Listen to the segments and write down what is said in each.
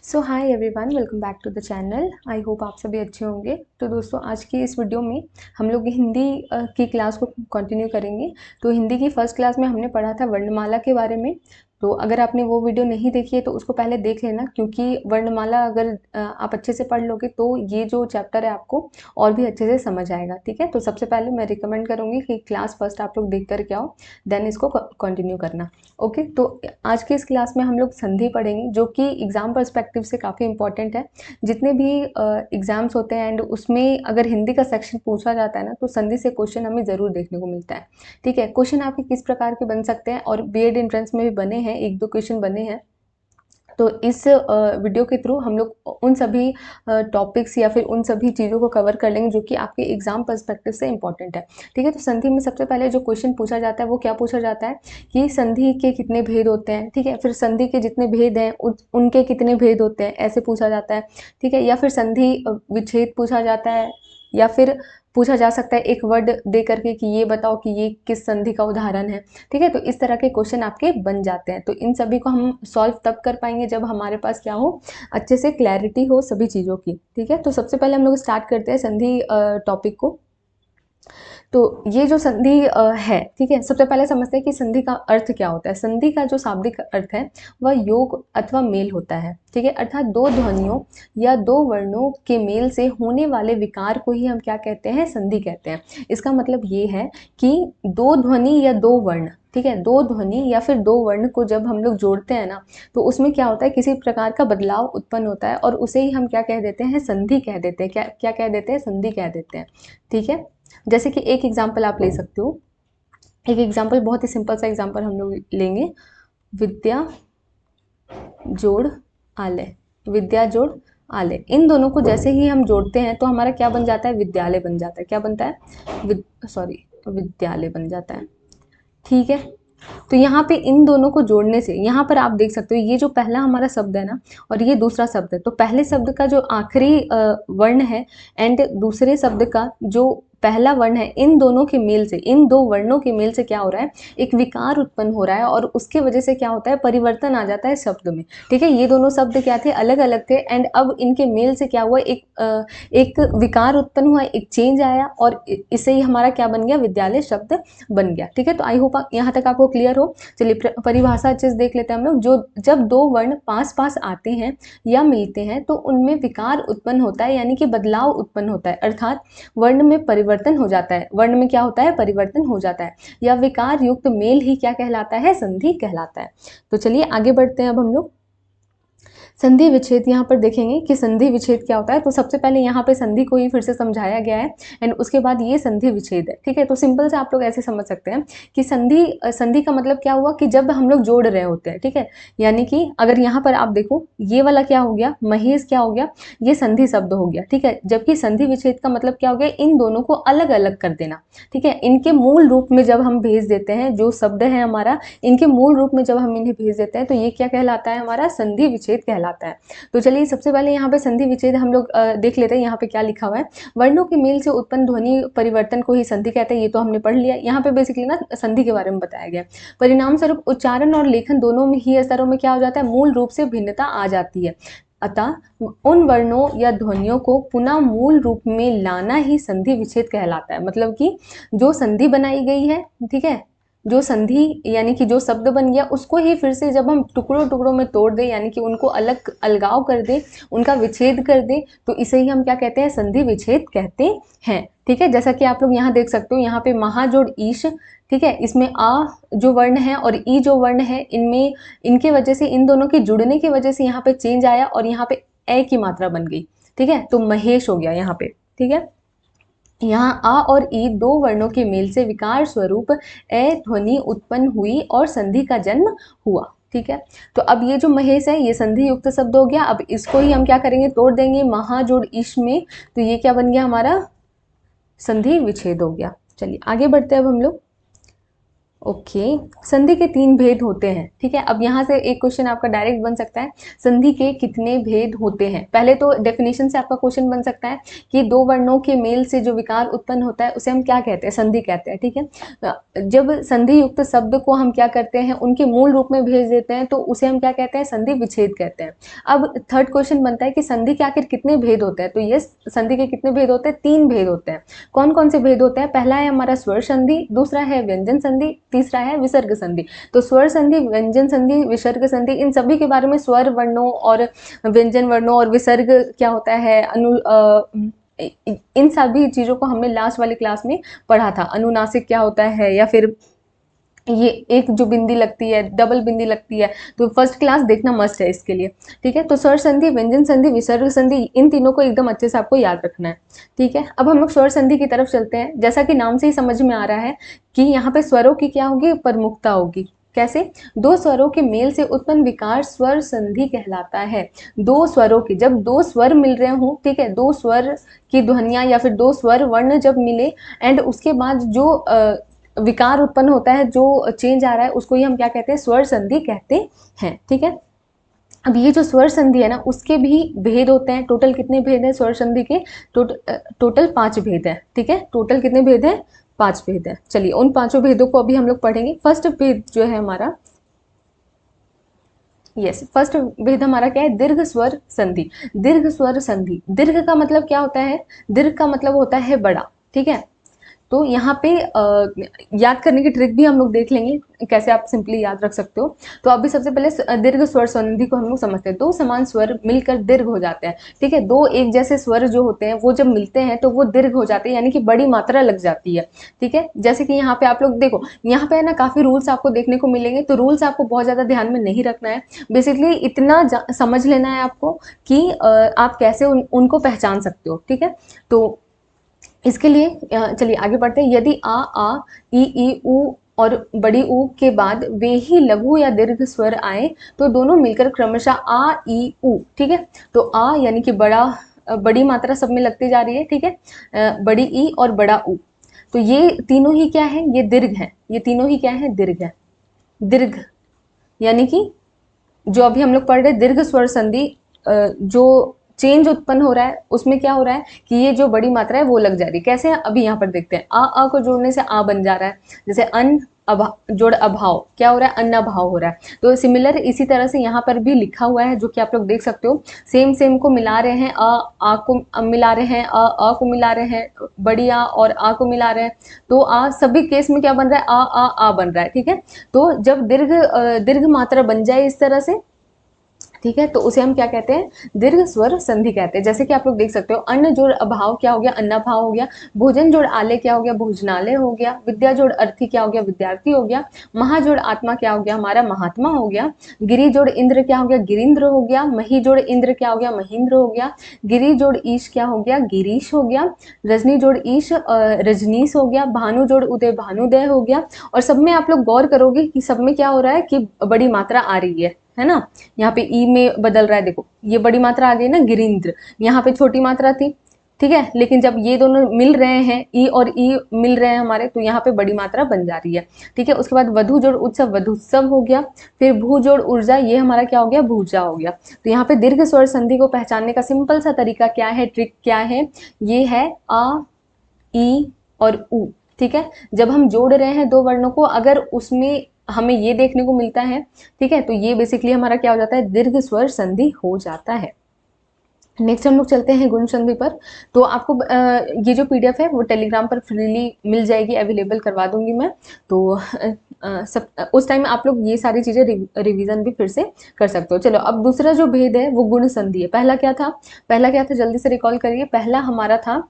So hi everyone, welcome back to the channel. I hope आप सभी अच्छे होंगे। तो दोस्तों, आज की इस वीडियो में हम लोग हिंदी की क्लास को कंटिन्यू करेंगे। तो हिंदी की फर्स्ट क्लास में हमने पढ़ा था वर्णमाला के बारे में। तो अगर आपने वो वीडियो नहीं देखी है तो उसको पहले देख लेना, क्योंकि वर्णमाला अगर आप अच्छे से पढ़ लोगे तो ये जो चैप्टर है आपको और भी अच्छे से समझ आएगा। ठीक है, तो सबसे पहले मैं रिकमेंड करूँगी कि क्लास फर्स्ट आप लोग देख करके आओ, देन इसको कंटिन्यू करना। ओके, तो आज की इस क्लास में हम लोग संधि पढ़ेंगे, जो कि एग्ज़ाम पर्सपेक्टिव से काफ़ी इंपॉर्टेंट है। जितने भी एग्ज़ाम्स होते हैं एंड उसमें अगर हिंदी का सेक्शन पूछा जाता है ना, तो संधि से क्वेश्चन हमें ज़रूर देखने को मिलता है। ठीक है, क्वेश्चन आपके किस प्रकार के बन सकते हैं, और बीएड एंट्रेंस में भी बने हैं, 1-2 क्वेश्चन बने हैं। तो इस वीडियो के थ्रू हम लोग उन सभी टॉपिक्स या फिर उन सभी चीज़ों को कवर कर लेंगे जो कि आपके एग्जाम पर्सपेक्टिव से इंपॉर्टेंट है। ठीक है, तो संधि में सबसे पहले जो क्वेश्चन पूछा जाता है वो क्या पूछा जाता है कि संधि के कितने भेद होते हैं। ठीक है, फिर संधि के जितने भेद हैं उनके कितने भेद होते हैं, ऐसे पूछा जाता है। ठीक है, या फिर संधि विच्छेद पूछा जाता है, या फिर पूछा जा सकता है एक वर्ड दे करके कि ये बताओ कि ये किस संधि का उदाहरण है। ठीक है, तो इस तरह के क्वेश्चन आपके बन जाते हैं। तो इन सभी को हम सॉल्व तब कर पाएंगे जब हमारे पास क्या हो, अच्छे से क्लैरिटी हो सभी चीज़ों की। ठीक है, तो सबसे पहले हम लोग स्टार्ट करते हैं संधि टॉपिक को। तो ये जो संधि है, ठीक है, सबसे पहले समझते हैं कि संधि का अर्थ क्या होता है। संधि का जो शाब्दिक अर्थ है वह योग अथवा मेल होता है। ठीक है, अर्थात दो ध्वनियों या दो वर्णों के मेल से होने वाले विकार को ही हम क्या कहते हैं, संधि कहते हैं। इसका मतलब ये है कि दो ध्वनि या दो वर्ण, ठीक है, दो ध्वनि या फिर दो वर्ण को जब हम लोग जोड़ते हैं ना, तो उसमें क्या होता है, किसी प्रकार का बदलाव उत्पन्न होता है और उसे ही हम क्या कह देते हैं, संधि कह देते हैं। क्या क्या कह देते हैं, संधि कह देते हैं। ठीक है, जैसे कि एक एग्जाम्पल आप ले सकते हो। एक एग्जाम्पल, बहुत ही सिंपल सा एग्जाम्पल हम लोग लेंगे। विद्या जोड़ आलय, विद्या जोड़ आलय, इन दोनों को जैसे ही हम जोड़ते हैं तो हमारा क्या बन जाता है, विद्यालय बन जाता है। क्या बनता है, विद्यालय बन जाता है। ठीक है, तो यहाँ पे इन दोनों को जोड़ने से, यहाँ पर आप देख सकते हो ये जो पहला हमारा शब्द है ना, और ये दूसरा शब्द है, तो पहले शब्द का जो आखिरी वर्ण है एंड दूसरे शब्द का जो पहला वर्ण है, इन दोनों के मेल से, इन दो वर्णों के मेल से क्या हो रहा है, एक विकार उत्पन्न हो रहा है, और उसके वजह से क्या होता है, परिवर्तन आ जाता है शब्द में। ठीक है, ये दोनों शब्द क्या थे, अलग अलग थे, एंड अब इनके मेल से क्या हुआ, एक विकार उत्पन्न हुआ, एक चेंज आया, और इससे ही हमारा क्या बन गया, विद्यालय शब्द बन गया। ठीक है, तो आई होप यहाँ तक आपको क्लियर हो। चलिए परिभाषा अच्छे से देख लेते हैं हम लोग। जो जब दो वर्ण पास पास आते हैं या मिलते हैं तो उनमें विकार उत्पन्न होता है, यानी कि बदलाव उत्पन्न होता है, अर्थात वर्ण में परिवर्तन हो जाता है। वर्ण में क्या होता है, परिवर्तन हो जाता है, या विकार युक्त मेल ही क्या कहलाता है, संधि कहलाता है। तो चलिए आगे बढ़ते हैं अब हम लोग। संधि विच्छेद यहाँ पर देखेंगे कि संधि विच्छेद क्या होता है। तो सबसे पहले यहाँ पे संधि को ही फिर से समझाया गया है, एंड उसके बाद ये संधि विच्छेद है। ठीक है, तो सिंपल से आप लोग ऐसे समझ सकते हैं कि संधि का मतलब क्या हुआ कि जब हम लोग जोड़ रहे होते हैं। ठीक है, यानी कि अगर यहाँ पर आप देखो, ये वाला क्या हो गया, महेश क्या हो गया, ये संधि शब्द हो गया। ठीक है, जबकि संधि विच्छेद का मतलब क्या हो गया, इन दोनों को अलग अलग कर देना। ठीक है, इनके मूल रूप में जब हम भेज देते हैं, जो शब्द है हमारा, इनके मूल रूप में जब हम इन्हें भेज देते हैं तो ये क्या कहलाता है, हमारा संधि विच्छेद कहलाता है। तो चलिए सबसे पहले यहाँ पे संधि विच्छेद हम लोग देख लेते हैं। यहाँ पे क्या लिखा हुआ है, वर्णों के मेल से उत्पन्न ध्वनि परिवर्तन को ही संधि कहते हैं। ये तो हमने पढ़ लिया। यहाँ पे बेसिकली ना संधि के बारे में बताया गया। परिणाम स्वरूप उच्चारण और लेखन दोनों में ही स्तरों में क्या हो जाता है, मूल रूप से भिन्नता आ जाती है। अतः उन वर्णों या ध्वनियों को पुनः मूल रूप में लाना ही संधि विच्छेद कहलाता है। मतलब कि जो संधि बनाई गई है, ठीक है, जो संधि यानी कि जो शब्द बन गया, उसको ही फिर से जब हम टुकड़ों टुकड़ों में तोड़ दें, यानी कि उनको अलगाव कर दें, उनका विच्छेद कर दें, तो इसे ही हम क्या कहते हैं, संधि विच्छेद कहते हैं। ठीक है, जैसा कि आप लोग यहाँ देख सकते हो, यहाँ पे महा जोड़ ईश, ठीक है, इसमें आ जो वर्ण है और ई जो वर्ण है, इनमें इनके वजह से, इन दोनों के जुड़ने की वजह से यहाँ पे चेंज आया और यहाँ पे ए की मात्रा बन गई। ठीक है, तो महेश हो गया यहाँ पे। ठीक है, यहाँ आ और ई दो वर्णों के मेल से विकार स्वरूप ए ध्वनि उत्पन्न हुई और संधि का जन्म हुआ। ठीक है, तो अब ये जो महेश है ये संधि युक्त शब्द हो गया। अब इसको ही हम क्या करेंगे, तोड़ देंगे महा जोड़ ईश में, तो ये क्या बन गया, हमारा संधि विच्छेद हो गया। चलिए आगे बढ़ते हैं अब हम लोग। ओके, संधि के 3 भेद होते हैं, ठीक है। अब यहाँ से एक क्वेश्चन आपका डायरेक्ट बन सकता है, संधि के कितने भेद होते हैं। पहले तो डेफिनेशन से आपका क्वेश्चन बन सकता है कि दो वर्णों के मेल से जो विकार उत्पन्न होता है उसे हम क्या कहते हैं, संधि कहते हैं, ठीक है। जब संधि युक्त शब्द को हम क्या करते हैं, उनके मूल रूप में भेज देते हैं तो उसे हम क्या कहते हैं, संधि विच्छेद कहते हैं। अब थर्ड क्वेश्चन बनता है कि संधि के आखिर कितने भेद होते हैं, तो ये संधि के कितने भेद होते हैं, 3 भेद होते हैं। कौन कौन से भेद होते हैं, पहला है हमारा स्वर संधि, दूसरा है व्यंजन संधि, तीसरा है विसर्ग संधि। तो स्वर संधि, व्यंजन संधि, विसर्ग संधि, इन सभी के बारे में स्वर वर्णों और व्यंजन वर्णों और विसर्ग क्या होता है, इन सभी चीजों को हमने लास्ट वाली क्लास में पढ़ा था। अनुनासिक क्या होता है, या फिर ये एक जो बिंदी लगती है, डबल बिंदी लगती है, तो फर्स्ट क्लास देखना मस्ट है इसके लिए, ठीक है। तो स्वर संधि, व्यंजन संधि, विसर्ग संधि, इन तीनों को एकदम अच्छे से आपको याद रखना है, ठीक है। अब हम लोग स्वर संधि की तरफ चलते हैं। जैसा कि नाम से ही समझ में आ रहा है कि यहाँ पे स्वरों की क्या होगी, प्रमुखता होगी। कैसे, दो स्वरों के मेल से उत्पन्न विकार स्वर संधि कहलाता है। दो स्वरों की, जब दो स्वर मिल रहे हों, ठीक है, दो स्वर की ध्वनियां या फिर दो स्वर वर्ण जब मिले एंड उसके बाद जो विकार उत्पन्न होता है, जो चेंज आ रहा है, उसको ही हम क्या कहते हैं, स्वर संधि कहते हैं, ठीक है। अब ये जो स्वर संधि है ना, उसके भी भेद होते हैं। टोटल कितने भेद हैं स्वर संधि के, टोटल 5 भेद है, ठीक है। टोटल कितने भेद हैं, 5 भेद है। चलिए उन 5 भेदों को अभी हम लोग पढ़ेंगे। फर्स्ट भेद जो है हमारा, यस, फर्स्ट भेद हमारा क्या है, दीर्घ स्वर संधि। दीर्घ स्वर संधि, दीर्घ का मतलब क्या होता है, दीर्घ का मतलब होता है बड़ा, ठीक है। तो यहाँ पे याद करने की ट्रिक भी हम लोग देख लेंगे, कैसे आप सिंपली याद रख सकते हो। तो अभी सबसे पहले दीर्घ स्वर संधि को हम लोग समझते हैं। दो समान स्वर मिलकर दीर्घ हो जाते हैं, ठीक है। दो एक जैसे स्वर जो होते हैं वो जब मिलते हैं तो वो दीर्घ हो जाते हैं, यानी कि बड़ी मात्रा लग जाती है, ठीक है। जैसे कि यहाँ पे आप लोग देखो, यहाँ पे है ना काफी रूल्स आपको देखने को मिलेंगे, तो रूल्स आपको बहुत ज्यादा ध्यान में नहीं रखना है। बेसिकली इतना समझ लेना है आपको कि आप कैसे उनको पहचान सकते हो, ठीक है। तो इसके लिए चलिए आगे बढ़ते हैं। यदि आ, ई, ऊ और बड़ी ऊ के बाद वे ही लघु या दीर्घ स्वर आए तो दोनों मिलकर क्रमशः आ, ई, ऊ, ठीक है। तो आ यानी कि बड़ा, बड़ी मात्रा सब में लगती जा रही है, ठीक है। बड़ी ई और बड़ा ऊ, तो ये तीनों ही क्या है, ये दीर्घ है। ये तीनों ही क्या है, दीर्घ है। दीर्घ यानी कि जो अभी हम लोग पढ़ रहे दीर्घ स्वर संधि, जो चेंज उत्पन्न हो रहा है उसमें क्या हो रहा है कि ये जो बड़ी मात्रा है वो लग जा रही है। कैसे, अभी यहाँ पर देखते हैं। आ को जोड़ने से आ बन जा रहा है, जैसे अन जोड़ अभाव, क्या हो रहा है, अन्न अभाव हो रहा है। तो सिमिलर इसी तरह से यहाँ पर भी लिखा हुआ है, जो कि आप लोग देख सकते हो। सेम सेम को मिला रहे हैं, आ को मिला रहे हैं, अ को मिला रहे हैं, बड़ी आ और आ को मिला रहे हैं, तो आ सभी केस में क्या बन रहा है, आ बन रहा है, ठीक है। तो जब दीर्घ मात्रा बन जाए इस तरह से, ठीक है, तो उसे हम क्या कहते हैं, दीर्घ स्वर संधि कहते हैं। जैसे कि आप लोग देख सकते हो, अन्न जोड़ अभाव क्या हो गया, अन्नाभाव हो गया। भोजन जोड़ आले क्या हो गया, भोजनालय हो गया। विद्या जोड़ अर्थी क्या हो गया, विद्यार्थी हो गया। महा जोड़ आत्मा क्या हो गया, हमारा महात्मा हो गया। गिरी जोड़ इंद्र क्या हो गया, गिरिंद्र हो गया। मही जोड़ इंद्र क्या हो गया, महेंद्र हो गया। गिरी जोड़ ईश क्या हो गया, गिरीश हो गया। रजनी जोड़ ईश रजनीश हो गया। भानु जोड़ उदय भानुदय हो गया। और सब में आप लोग गौर करोगे कि सब में क्या हो रहा है कि बड़ी मात्रा आ रही है ना। यहाँ पे ई में बदल रहा है, देखो ये बड़ी मात्रा आ गई ना, गिरिंद्र। यहाँ पे छोटी मात्रा थी, ठीक है, लेकिन जब ये दोनों मिल रहे हैं, ई और ई मिल रहे हैं हमारे, तो यहाँ पे बड़ी मात्रा बन जा रही है, ठीक है। उसके बाद वधु जोड़ उत्सव, वधुत्सव हो गया। फिर भू जोड़ ऊर्जा, ये हमारा क्या हो गया, भूजा हो गया। तो यहाँ पे दीर्घ स्वर संधि को पहचानने का सिंपल सा तरीका क्या है, ट्रिक क्या है, ये है आ, ई और ऊ, ठीक है। जब हम जोड़ रहे हैं दो वर्णों को, अगर उसमें हमें ये देखने को मिलता है, ठीक है, तो ये बेसिकली हमारा क्या हो जाता है, दीर्घ स्वर संधि हो जाता है। नेक्स्ट हम लोग चलते हैं गुण संधि पर। तो आपको ये जो पीडीएफ है वो टेलीग्राम पर फ्रीली मिल जाएगी, अवेलेबल करवा दूंगी मैं। तो सब उस टाइम आप लोग ये सारी चीजें रिवीजन भी फिर से कर सकते हो। चलो अब दूसरा जो भेद है वो गुण संधि है। पहला क्या था, पहला क्या था, जल्दी से रिकॉल करिए। पहला हमारा था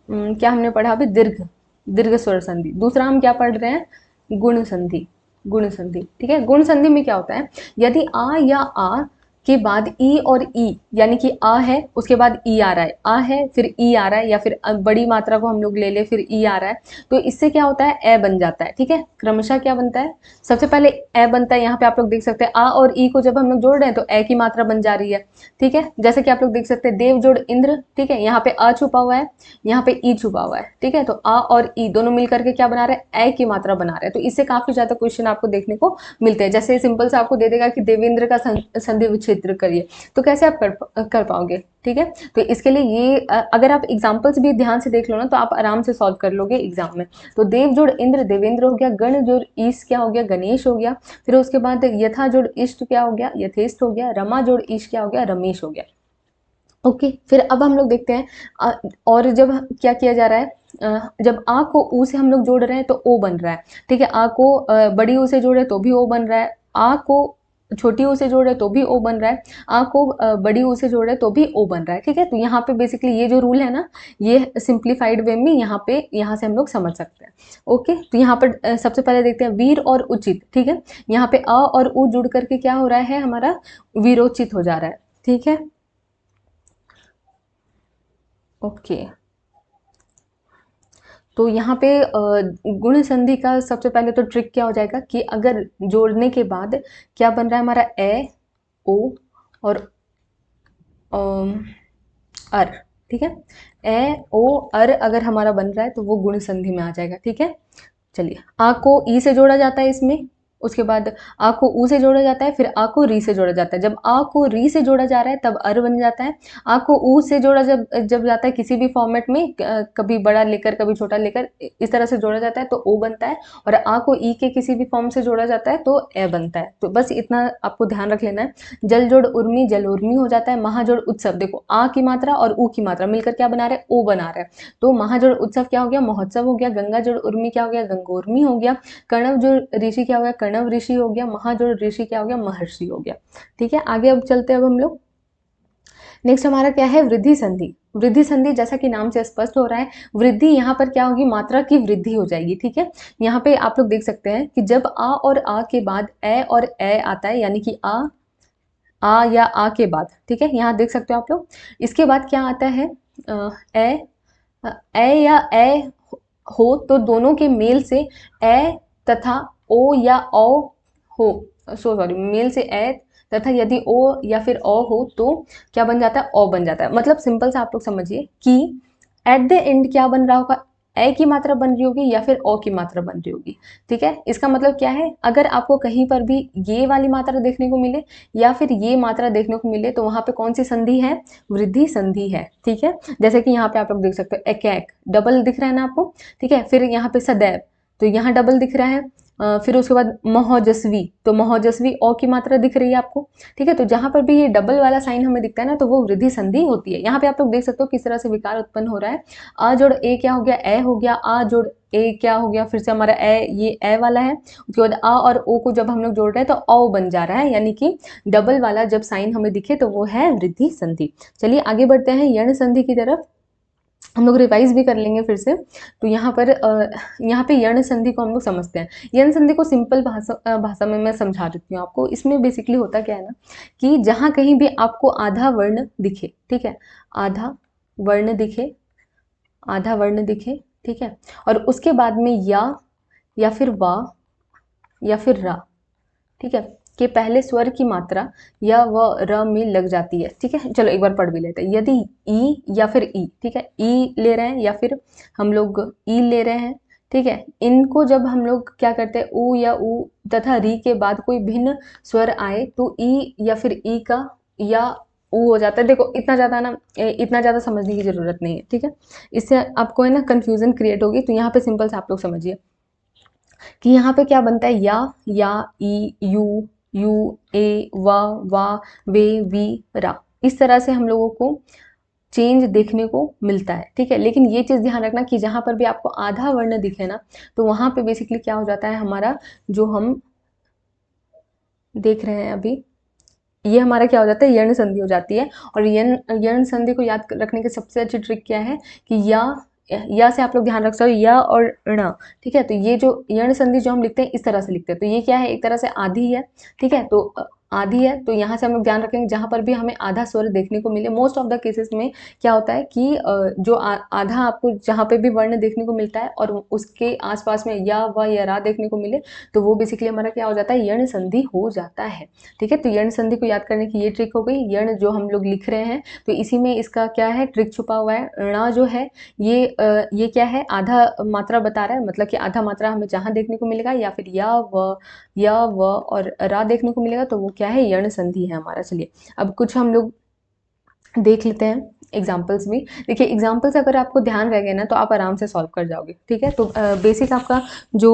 क्या हमने पढ़ा अभी, दीर्घ स्वर संधि। दूसरा हम क्या पढ़ रहे हैं, गुण संधि। गुण संधि, ठीक है। गुण संधि में क्या होता है, यदि आ या आ के बाद ई और ई, यानी कि आ है उसके बाद ई आ रहा है, आ है फिर ई आ रहा है, या फिर बड़ी मात्रा को हम लोग ले ले फिर ई आ रहा है, तो इससे क्या होता है ए बन जाता है। ठीक है, क्रमशः क्या बनता है, सबसे पहले ए बनता है। यहाँ पे आप लोग देख सकते हैं आ और ई को जब हम लोग जोड़ रहे हैं तो ए की मात्रा बन जा रही है। ठीक है, जैसे कि आप लोग देख सकते हैं देव जोड़ इंद्र, ठीक है, यहाँ पे आ छुपा हुआ है, यहाँ पे ई छुपा हुआ है। ठीक है, तो आ और ई दोनों मिलकर के क्या बना रहे हैं, ए की मात्रा बना रहे हैं। तो इससे काफी ज्यादा क्वेश्चन आपको देखने को मिलते हैं। जैसे सिंपल से आपको दे देगा कि देवेंद्र का संधि विच्छेद करिए, तो कैसे आप कर पाओगे। ठीक है, तो इसके लिए ये अगर आप एग्जाम्पल्स भी ध्यान से देख लो ना तो आप आराम से सॉल्व कर लोगे एग्जाम में। तो देव जोड़ इंद्र देवेंद्र हो गया, गण जोड़ ईश क्या हो गया, गणेश हो गया, फिर उसके बाद यथा जोड़ इष्ट क्या हो गया, यथेष्ट हो गया, रमा जोड़ ईश क्या हो गया, रमेश हो गया। ओके, फिर अब हम लोग देखते हैं और जब क्या किया जा रहा है, जब आ को ऊ से हम लोग जोड़ रहे हैं तो ओ बन रहा है। ठीक है, आ को बड़ी ऊ से जोड़े तो भी ओ बन रहा है, आ को छोटी ऊ से जोड़े तो भी ओ बन रहा है, आ को बड़ी ऊ से जोड़े तो भी ओ बन रहा है। ठीक है, तो यहाँ पे बेसिकली ये जो रूल है ना, ये सिंप्लीफाइड वे में यहाँ से हम लोग समझ सकते हैं। ओके, तो यहाँ पर सबसे पहले देखते हैं वीर और उचित। ठीक है, यहाँ पे आ और ऊ जुड़ करके क्या हो रहा है, हमारा वीरोचित हो जा रहा है। ठीक है, ओके, तो यहाँ पे गुण संधि का सबसे पहले तो ट्रिक क्या हो जाएगा कि अगर जोड़ने के बाद क्या बन रहा है हमारा ए ओ और अर। ठीक है, ए ओ अर अगर हमारा बन रहा है तो वो गुण संधि में आ जाएगा। ठीक है, चलिए आ को ई से जोड़ा जाता है इसमें, उसके बाद आ को ऊ से जोड़ा जाता है, फिर आ को री से जोड़ा जाता है। जब आ को री से जोड़ा जा रहा है तब अर बन जाता है। आ को ऊ से जोड़ा जब जब जाता है किसी भी फॉर्मेट में, कभी बड़ा लेकर कभी छोटा लेकर इस तरह से जोड़ा जाता है तो ओ बनता है, और आ को ई के किसी भी फॉर्म से जोड़ा जाता है तो ए बनता है। तो बस इतना आपको ध्यान रख लेना है। जल जोड़ उर्मी जल उर्मी हो जाता है। महाजोड़ उत्सव, देखो आ की मात्रा और ऊ की मात्रा मिलकर क्या बना रहे हैं, ओ बना रहा है, तो महाजोड़ उत्सव क्या हो गया, महोत्सव हो गया। गंगा जोड़ उर्मी क्या हो गया, गंगोर्मी हो गया। कणव जोड़ ऋषि क्या हो गया, कणव ऋषि हो गया। महाजोड़ ऋषि क्या हो गया, महर्षि हो गया। ठीक है, आगे अब चलते हैं अब हम लोग। नेक्स्ट हमारा क्या है, वृद्धि संधि। वृद्धि संधि जैसा कि नाम से स्पष्ट हो रहा है, वृद्धि यहाँ पर क्या होगी, मात्रा की वृद्धि हो जाएगी। ठीक है, यहाँ पे आप लोग देख सकते हैं कि जब आ और आ के बाद ए और ए आता है, यानी कि आ या आ के बाद, ठीक है, यहाँ देख सकते हो आप लोग, इसके बाद क्या आता है, ए या ए हो तो दोनों के मेल से ए तथा ओ या औ हो, सॉरी, मेल से ए तथा यदि ओ या फिर ओ हो तो क्या बन जाता है, ओ बन जाता है। मतलब सिंपल से आप लोग समझिए कि एट द एंड क्या बन रहा होगा, ए की मात्रा बन रही होगी या फिर ओ की मात्रा बन रही होगी। ठीक है, इसका मतलब क्या है, अगर आपको कहीं पर भी ये वाली मात्रा देखने को मिले या फिर ये मात्रा देखने को मिले तो वहां पे कौन सी संधि है, वृद्धि संधि है। ठीक है, जैसे कि यहाँ पे आप लोग देख सकते हो एक डबल दिख रहा है ना आपको। ठीक है, फिर यहाँ पे सदैव, तो यहाँ डबल दिख रहा है। फिर उसके बाद महोजस्वी, तो महोजस्वी ओ की मात्रा दिख रही है आपको। ठीक है, तो जहां पर भी ये डबल वाला साइन हमें दिखता है ना तो वो वृद्धि संधि होती है। यहाँ पे आप लोग देख सकते हो किस तरह से विकार उत्पन्न हो रहा है। आ जोड़ ए क्या हो गया, ए हो गया, आ जोड़ ए क्या हो गया, फिर से हमारा ए, ये ए वाला है, उसके बाद आ और ओ को जब हम लोग जोड़ रहे हैं तो औ बन जा रहा है, यानी कि डबल वाला जब साइन हमें दिखे तो वो है वृद्धि संधि। चलिए आगे बढ़ते हैं यण संधि की तरफ, हम लोग रिवाइज भी कर लेंगे फिर से। तो यहाँ पर यहाँ पे यण संधि को हम लोग समझते हैं। यण संधि को सिंपल भाषा में मैं समझा देती हूँ आपको। इसमें बेसिकली होता क्या है ना कि जहाँ कहीं भी आपको आधा वर्ण दिखे, ठीक है, आधा वर्ण दिखे, आधा वर्ण दिखे, ठीक है, और उसके बाद में या फिर वा या फिर रा, ठीक है, कि पहले स्वर की मात्रा या व र में लग जाती है। ठीक है, चलो एक बार पढ़ भी लेते हैं। यदि ई या फिर ई, ठीक है, ई ले रहे हैं या फिर हम लोग ई ले रहे हैं, ठीक है, इनको जब हम लोग क्या करते हैं, ऊ या ऊ तथा री के बाद कोई भिन्न स्वर आए तो ई या फिर ई का या ऊ हो जाता है। देखो इतना ज़्यादा समझने की ज़रूरत नहीं है। ठीक है, इससे आपको है ना कन्फ्यूज़न क्रिएट होगी। तो यहाँ पे सिंपल से आप लोग समझिए कि यहाँ पे क्या बनता है, या ई यू ए वा वे वी रा, इस तरह से हम लोगों को चेंज देखने को मिलता है। ठीक है, लेकिन ये चीज़ ध्यान रखना कि जहाँ पर भी आपको आधा वर्ण दिखे ना तो वहाँ पे बेसिकली क्या हो जाता है, हमारा जो हम देख रहे हैं अभी, ये हमारा क्या हो जाता है, यर्ण संधि हो जाती है। और यर्ण संधि को याद रखने की सबसे अच्छी ट्रिक क्या है कि या से आप लोग ध्यान रख सकते हो, या और ण। ठीक है, तो ये जो यर्ण संधि जो हम लिखते हैं इस तरह से लिखते हैं, तो ये क्या है, एक तरह से आधी है। ठीक है, तो आधी है, तो यहाँ से हम लोग ध्यान रखेंगे जहाँ पर भी हमें आधा स्वर देखने को मिले। मोस्ट ऑफ द केसेस में क्या होता है कि जो आधा आपको जहाँ पे भी वर्ण देखने को मिलता है और उसके आसपास में या व या रा देखने को मिले, तो वो बेसिकली हमारा क्या हो जाता है, यण संधि हो जाता है। ठीक है, तो यण संधि को याद करने की ये ट्रिक हो गई। यण जो हम लोग लिख रहे हैं तो इसी में इसका क्या है, ट्रिक छुपा हुआ है। ण जो है ये क्या है, आधा मात्रा बता रहा है, मतलब कि आधा मात्रा हमें जहाँ देखने को मिलेगा या फिर या व और रा देखने को मिलेगा, तो वो क्या है, यण संधि है हमारा। चलिए अब कुछ हम लोग देख लेते हैं एग्जाम्पल्स भी। देखिए एग्जाम्पल्स अगर आपको ध्यान रह गए ना तो आप आराम से सॉल्व कर जाओगे। ठीक है, तो बेसिक आपका जो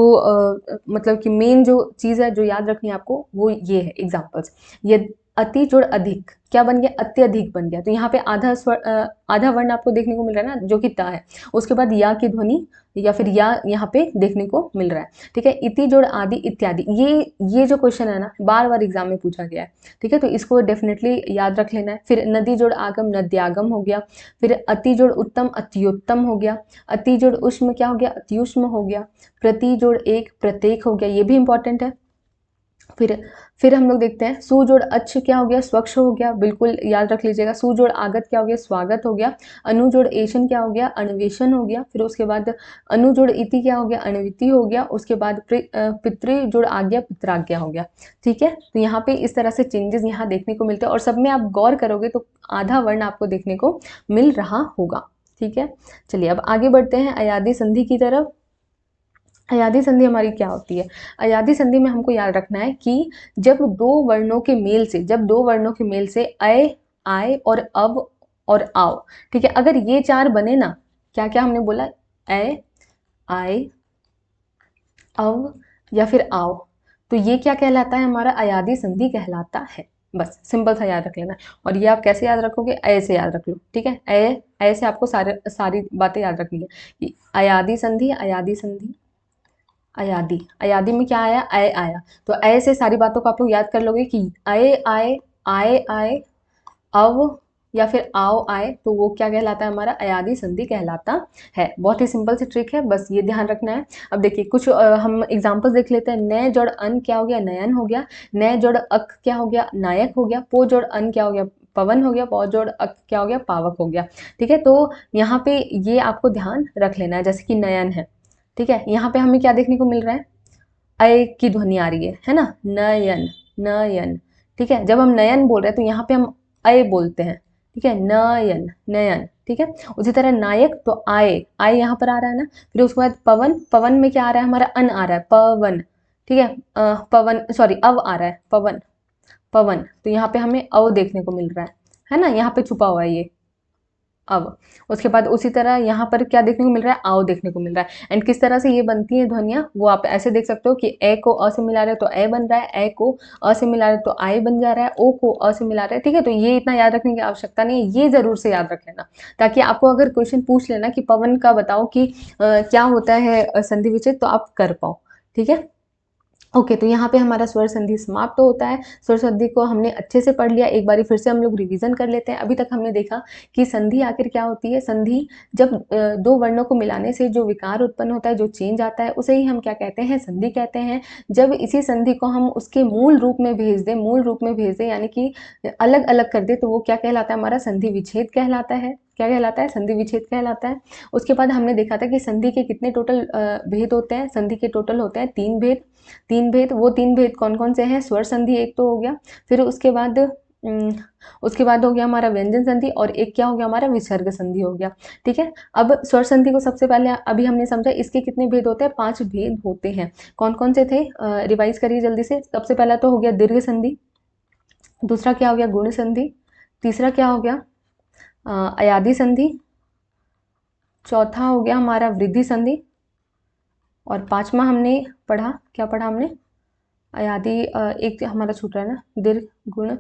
मतलब कि मेन जो चीज़ है जो याद रखनी है आपको, वो ये है एग्जाम्पल्स। ये अति जोड़ अधिक क्या बन गया, अत्यधिक बन गया। तो यहाँ पे आधा वर्ण आपको देखने को मिल रहा है ना, जो कि ता है। उसके बाद या की ध्वनि या फिर या यहाँ पे देखने को मिल रहा है। ठीक है, इति जोड़ आदि इत्यादि, ये जो क्वेश्चन है ना बार बार एग्जाम में पूछा गया है। ठीक है, तो इसको डेफिनेटली याद रख लेना है। फिर नदी जोड़ आगम नद्यागम हो गया। फिर अति जोड़ उत्तम अत्युत्तम हो गया। अति जोड़ उष्म क्या हो गया, अत्युष्म हो गया। प्रति जोड़ एक प्रत्येक हो गया, ये भी इंपॉर्टेंट है। फिर हम लोग देखते हैं सु जोड़ अच्छ क्या हो गया, स्वच्छ हो गया, बिल्कुल याद रख लीजिएगा। सु जोड़ आगत क्या हो गया, स्वागत हो गया। अनु जोड़ एशन क्या हो गया, अन्वेषण हो गया। फिर उसके बाद अनु जोड़ इति क्या हो गया, अनविति हो गया। उसके बाद पितृ जोड़ आज्ञा पित्राज्ञा हो गया। ठीक है, तो यहाँ पे इस तरह से चेंजेस यहाँ देखने को मिलते हैं और सब में आप गौर करोगे तो आधा वर्ण आपको देखने को मिल रहा होगा। ठीक है, चलिए अब आगे बढ़ते हैं अयादी संधि की तरफ। अयादी संधि हमारी क्या होती है, अयादी संधि में हमको याद रखना है कि जब दो वर्णों के मेल से अय आय और अव और आओ, ठीक है, अगर ये चार बने ना, क्या क्या हमने बोला, अय आय अव या फिर आओ, तो ये क्या कहलाता है, हमारा अयादी संधि कहलाता है। बस सिंपल सा याद रख लेना। और ये आप कैसे याद रखोगे, अय से याद रख लो। ठीक है, अय से आपको सारी बातें याद रखनी है। अयादी संधि, अयादी संधि, अयादी में क्या आया, अय आया, तो अय से सारी बातों को आप लोग याद कर लोगे कि अय आए, आए आए, अव या फिर आओ आए, तो वो क्या कहलाता है, हमारा अयादी संधि कहलाता है। बहुत ही सिंपल सी ट्रिक है, बस ये ध्यान रखना है। अब देखिए कुछ हम एग्जांपल्स देख लेते हैं। न जोड़ अन क्या हो गया, नयन हो गया। न जोड़ अक क्या हो गया, नायक हो गया। पो जोड़ अन क्या हो गया, पवन हो गया। पौ जोड़ अक क्या हो गया, पावक हो गया। ठीक है, तो यहाँ पे ये आपको ध्यान रख लेना है। जैसे कि नयन है, ठीक है, यहाँ पे हमें क्या देखने को मिल रहा है, अय की ध्वनि आ रही है ना, नयन नयन। ठीक है, जब हम नयन बोल रहे हैं तो यहाँ पे हम अय बोलते हैं। ठीक है, नयन नयन। ठीक है, उसी तरह नायक तो आय, आय यहाँ पर आ रहा है ना। फिर उसके बाद पवन, पवन में क्या आ रहा है, हमारा अन आ रहा है, पवन। ठीक है, पवन सॉरी अव आ रहा है, पवन पवन, तो यहाँ पे हमें अव देखने को मिल रहा है ना, यहाँ पे छुपा हुआ है ये अब। उसके बाद उसी तरह यहाँ पर क्या देखने को मिल रहा है, आओ देखने को मिल रहा है। एंड किस तरह से ये बनती है ध्वनियाँ, वो आप ऐसे देख सकते हो कि ए को अ से मिला रहे हो तो ए बन रहा है, ए को अ से मिला रहे हो तो आई बन जा रहा है, ओ को अ से मिला रहे हैं। ठीक है, तो ये इतना याद रखने की आवश्यकता नहीं है, ये जरूर से याद रख लेना, ताकि आपको अगर क्वेश्चन पूछ लेना कि पवन का बताओ कि क्या होता है संधि विच्छेद, तो आप कर पाओ। ठीक है, ओके, तो यहाँ पे हमारा स्वर संधि समाप्त होता है। स्वर संधि को हमने अच्छे से पढ़ लिया, एक बारी फिर से हम लोग रिवीजन कर लेते हैं। अभी तक हमने देखा कि संधि आखिर क्या होती है। संधि जब दो वर्णों को मिलाने से जो विकार उत्पन्न होता है, जो चेंज आता है, उसे ही हम क्या कहते हैं, संधि कहते हैं। जब इसी संधि को हम उसके मूल रूप में भेज दें, यानी कि अलग अलग कर दे, तो वो क्या कहलाता है, हमारा संधि विच्छेद कहलाता है। क्या कहलाता है, संधि विच्छेद कहलाता है। उसके बाद हमने देखा था कि संधि के कितने टोटल भेद होते हैं। संधि के टोटल होते हैं 3 भेद। 3 भेद, वो 3 भेद कौन कौन से हैं, स्वर संधि एक तो हो गया, फिर उसके बाद हो गया हमारा व्यंजन संधि, और एक क्या हो गया, हमारा विसर्ग संधि हो गया। ठीक है, अब स्वर संधि को सबसे पहले अभी हमने समझा, इसके कितने भेद होते हैं, 5 भेद होते हैं। कौन कौन से थे, रिवाइज करिए जल्दी से। सबसे पहला तो हो गया दीर्घ संधि, दूसरा क्या हो गया, गुण संधि, तीसरा क्या हो गया, अयादी संधि, चौथा हो गया हमारा वृद्धि संधि, और पांचवा हमने पढ़ा, क्या पढ़ा हमने, अयादी एक हमारा छूट रहा है ना, दीर्घ गुण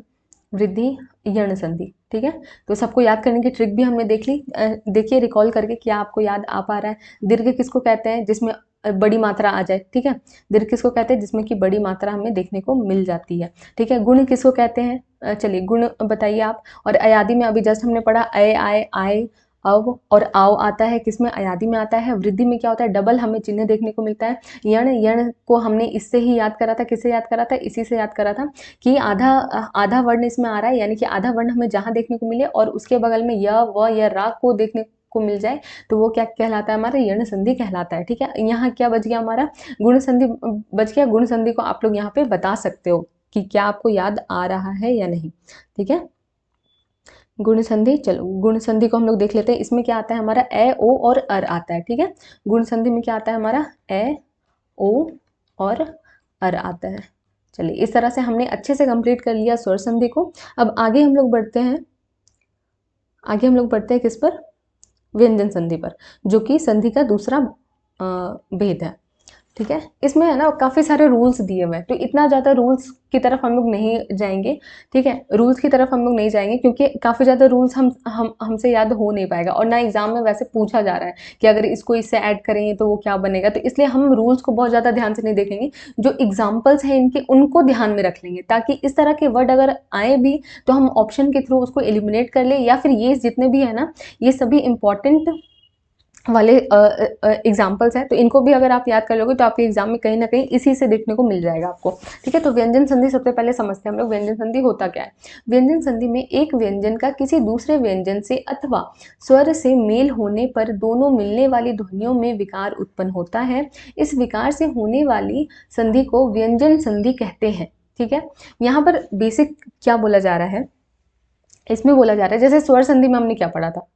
वृद्धि यण संधि। ठीक है, तो सबको याद करने की ट्रिक भी हमने देख ली। देखिए रिकॉल करके क्या आपको याद आ पा रहा है। दीर्घ किसको कहते हैं, जिसमें बड़ी मात्रा आ जाए। ठीक है, दीर्घ किसको कहते हैं, जिसमें कि बड़ी मात्रा हमें देखने को मिल जाती है। ठीक है, गुण किसको कहते हैं, चलिए गुण बताइए आप। और अयादी में अभी जस्ट हमने पढ़ा अय आय आय अव और आओ आता है किसमें, अयादी में आता है। वृद्धि में क्या होता है, डबल हमें चिन्ह देखने को मिलता है। यण, यण को हमने इससे ही याद करा था, किससे याद करा था, इसी से याद करा था कि आधा आधा वर्ण इसमें आ रहा है, यानी कि आधा वर्ण हमें जहाँ देखने को मिले और उसके बगल में य व या रा को देखने को मिल जाए तो वो क्या कहलाता है, हमारा यण संधि कहलाता है। ठीक है, यहाँ क्या बच गया, हमारा गुण संधि बच गया। गुण संधि को आप लोग यहाँ पे बता सकते हो कि क्या आपको याद आ रहा है या नहीं। ठीक है, गुण संधि, चलो गुण संधि को हम लोग देख लेते हैं। इसमें क्या आता है हमारा, ए ओ और अर आता है। ठीक है, गुण संधि में क्या आता है हमारा, ए ओ और अर आता है। चलिए, इस तरह से हमने अच्छे से कंप्लीट कर लिया स्वर संधि को। अब आगे हम लोग बढ़ते हैं, किस पर, व्यंजन संधि पर, जो कि संधि का दूसरा भेद है। ठीक है, इसमें है ना काफ़ी सारे रूल्स दिए हुए हैं, तो इतना ज़्यादा रूल्स की तरफ हम लोग नहीं जाएंगे। ठीक है, रूल्स की तरफ हम लोग नहीं जाएंगे क्योंकि काफ़ी ज़्यादा रूल्स हमसे याद हो नहीं पाएगा, और ना एग्जाम में वैसे पूछा जा रहा है कि अगर इसको इससे ऐड करेंगे तो वो क्या बनेगा, तो इसलिए हम रूल्स को बहुत ज़्यादा ध्यान से नहीं देखेंगे। जो एग्जाम्पल्स हैं इनके, उनको ध्यान में रख लेंगे, ताकि इस तरह के वर्ड अगर आए भी तो हम ऑप्शन के थ्रू उसको एलिमिनेट कर ले, या फिर ये जितने भी है ना, ये सभी इंपॉर्टेंट वाले एग्जाम्पल्स हैं, तो इनको भी अगर आप याद कर लोगे तो आपके एग्जाम में कहीं ना कहीं इसी से देखने को मिल जाएगा आपको। ठीक है, तो व्यंजन संधि सबसे पहले समझते हैं हम लोग, व्यंजन संधि होता क्या है। व्यंजन संधि में एक व्यंजन का किसी दूसरे व्यंजन से अथवा स्वर से मेल होने पर दोनों मिलने वाली ध्वनियों में विकार उत्पन्न होता है। इस विकार से होने वाली संधि को व्यंजन संधि कहते हैं। ठीक है, यहाँ पर बेसिक क्या बोला जा रहा है, इसमें बोला जा रहा है, जैसे स्वर संधि में हमने क्या पढ़ा था,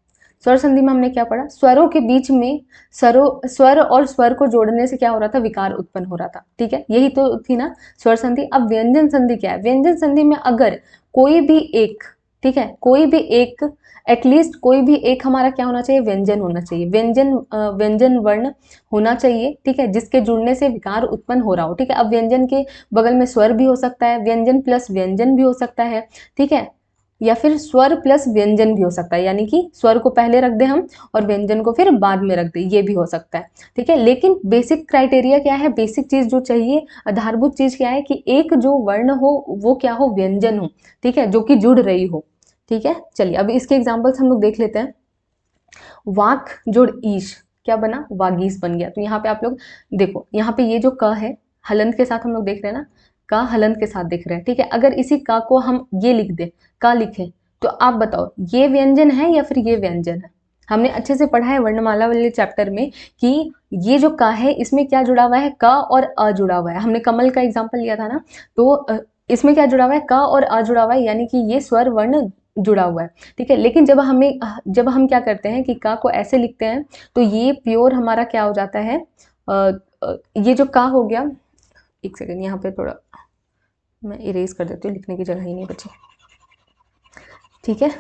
स्वर संधि में हमने क्या पढ़ा, स्वरों के बीच में स्वर और स्वर को जोड़ने से क्या हो रहा था, विकार उत्पन्न हो रहा था। ठीक है, यही तो थी ना स्वर संधि। अब व्यंजन संधि क्या है, व्यंजन संधि में अगर कोई भी एक, ठीक है, कोई भी एक, एटलीस्ट कोई भी एक हमारा क्या होना चाहिए, व्यंजन होना चाहिए, व्यंजन वर्ण होना चाहिए। ठीक है, जिसके जुड़ने से विकार उत्पन्न हो रहा हो। ठीक है, अब व्यंजन के बगल में स्वर भी हो सकता है, व्यंजन प्लस व्यंजन भी हो सकता है। ठीक है, या फिर स्वर प्लस व्यंजन भी हो सकता है, यानी कि स्वर को पहले रख दे हम और व्यंजन को फिर बाद में रख दे, ये भी हो सकता है। ठीक है, लेकिन बेसिक क्राइटेरिया क्या है, बेसिक चीज जो चाहिए, आधारभूत चीज क्या है कि एक जो वर्ण हो वो क्या हो, व्यंजन हो। ठीक है, जो कि जुड़ रही हो। ठीक है, चलिए अब इसके एग्जाम्पल्स हम लोग देख लेते हैं। वाक जोड़ ईश क्या बना, वागीश बन गया। तो यहाँ पे आप लोग देखो, यहाँ पे ये जो क है हलंत के साथ हम लोग देख रहे हैं ना, का हलंत के साथ देख रहे हैं। ठीक है, अगर इसी का को हम ये लिख दे, का लिखें, तो आप बताओ ये व्यंजन है या फिर ये व्यंजन है। हमने अच्छे से पढ़ा है वर्णमाला वाले चैप्टर में कि ये जो का है इसमें क्या जुड़ा हुआ है, का और अ जुड़ा हुआ है। हमने कमल का एग्जाम्पल लिया था ना, तो इसमें क्या जुड़ा हुआ है, का और अ जुड़ा हुआ है, यानी कि ये स्वर वर्ण जुड़ा हुआ है। ठीक है, लेकिन जब हम क्या करते हैं कि का को ऐसे लिखते हैं तो ये प्योर हमारा क्या हो जाता है, ये जो का हो गया, एक सेकेंड यहाँ पे थोड़ा मैं इरेज कर देती हूँ, लिखने की जगह ही नहीं बची। ठीक है,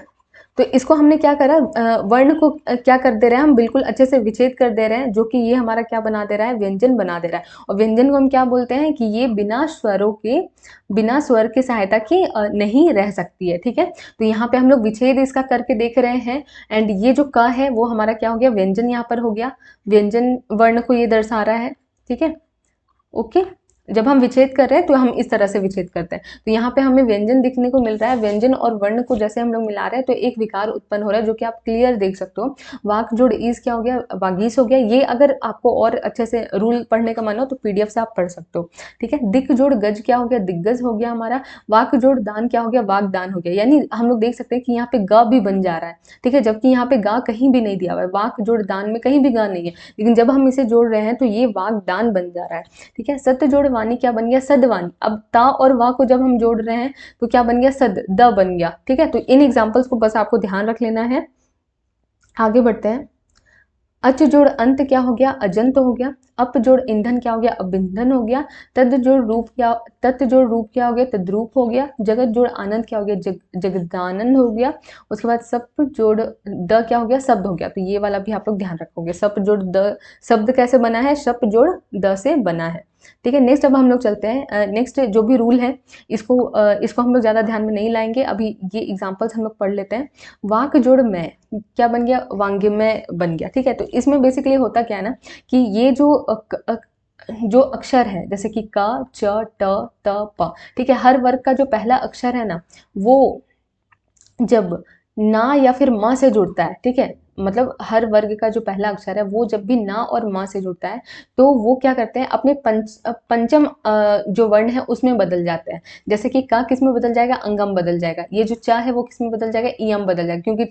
तो इसको हमने क्या करा, वर्ण को क्या कर दे रहे हैं हम, बिल्कुल अच्छे से विच्छेद कर दे रहे हैं, जो कि ये हमारा क्या बना दे रहा है, व्यंजन बना दे रहा है। और व्यंजन को हम क्या बोलते हैं कि ये बिना स्वर की सहायता के नहीं रह सकती है। ठीक है, तो यहाँ पे हम लोग विच्छेद इसका करके देख रहे हैं, एंड ये जो क है वो हमारा क्या हो गया, व्यंजन यहाँ पर हो गया, व्यंजन वर्ण को ये दर्शा रहा है। ठीक है, ओके, जब हम विच्छेद कर रहे हैं तो हम इस तरह से विच्छेद करते हैं। तो यहाँ पे हमें व्यंजन दिखने को मिल रहा है, व्यंजन और वर्ण को जैसे हम लोग मिला रहे हैं तो एक विकार उत्पन्न हो रहा है, जो कि आप क्लियर देख सकते हो। वाक जोड़ ईस क्या हो गया, वागीस हो गया। ये अगर आपको और अच्छे से रूल पढ़ने का मन हो तो पीडीएफ से आप पढ़ सकते हो। ठीक है, दिक जोड़ गज क्या हो गया, दिग्गज हो गया हमारा। वाक जोड़ दान क्या हो गया, वागदान हो गया। यानी हम लोग देख सकते हैं कि यहाँ पे ग भी बन जा रहा है। ठीक है, जबकि यहाँ पे गा कहीं भी नहीं दिया हुआ है, वाक जोड़ दान में कहीं भी गा नहीं है, लेकिन जब हम इसे जोड़ रहे हैं तो ये वागदान बन जा रहा है। ठीक है, सत्य जोड़ वाणी क्या बन गया, सदवाणी। अब ता और वा को जब हम जोड़ रहे हैं तो क्या बन गया, सद, द बन गया। ठीक है, तो इन एग्जाम्पल्स को बस आपको ध्यान रख लेना है। आगे बढ़ते हैं। अच जोड़ अंत क्या हो गया, अजंत हो गया। अप जोड़ ईंधन क्या हो गया, अबिंधन हो गया। तत् जोड़ रूप क्या हो गया, तद्रूप हो गया। जगत जोड़ आनंद क्या हो गया, जगदानंद हो गया। उसके बाद सप जोड़ द क्या हो गया, शब्द हो गया। तो ये वाला भी आप लोग ध्यान रखोगे, सप जोड़ द शब्द कैसे बना है, शप जोड़ द से बना है। ठीक है, नेक्स्ट अब हम लोग चलते हैं। नेक्स्ट जो भी रूल है इसको हम लोग ज़्यादा ध्यान में नहीं लाएंगे, अभी ये एग्जाम्पल्स हम लोग पढ़ लेते हैं। वाक जोड़ मैं क्या बन गया, वांग्यमय बन गया। ठीक है, तो इसमें बेसिकली होता क्या है ना कि ये जो अक्षर है, जैसे कि क, च, ट, त, प, ठीक है, हर वर्ग का जो पहला अक्षर है ना, वो जब ना या फिर म से जुड़ता है, ठीक है, मतलब हर वर्ग का जो पहला अक्षर है वो जब भी ना और माँ से जुड़ता है तो वो क्या करते हैं, अपने पंचम जो वर्ण है उसमें बदल जाते हैं। जैसे कि का किस में बदल जाएगा, अंगम बदल जाएगा। ये जो चा है वो किस में बदल जाएगा, इयम बदल जाएगा, क्योंकि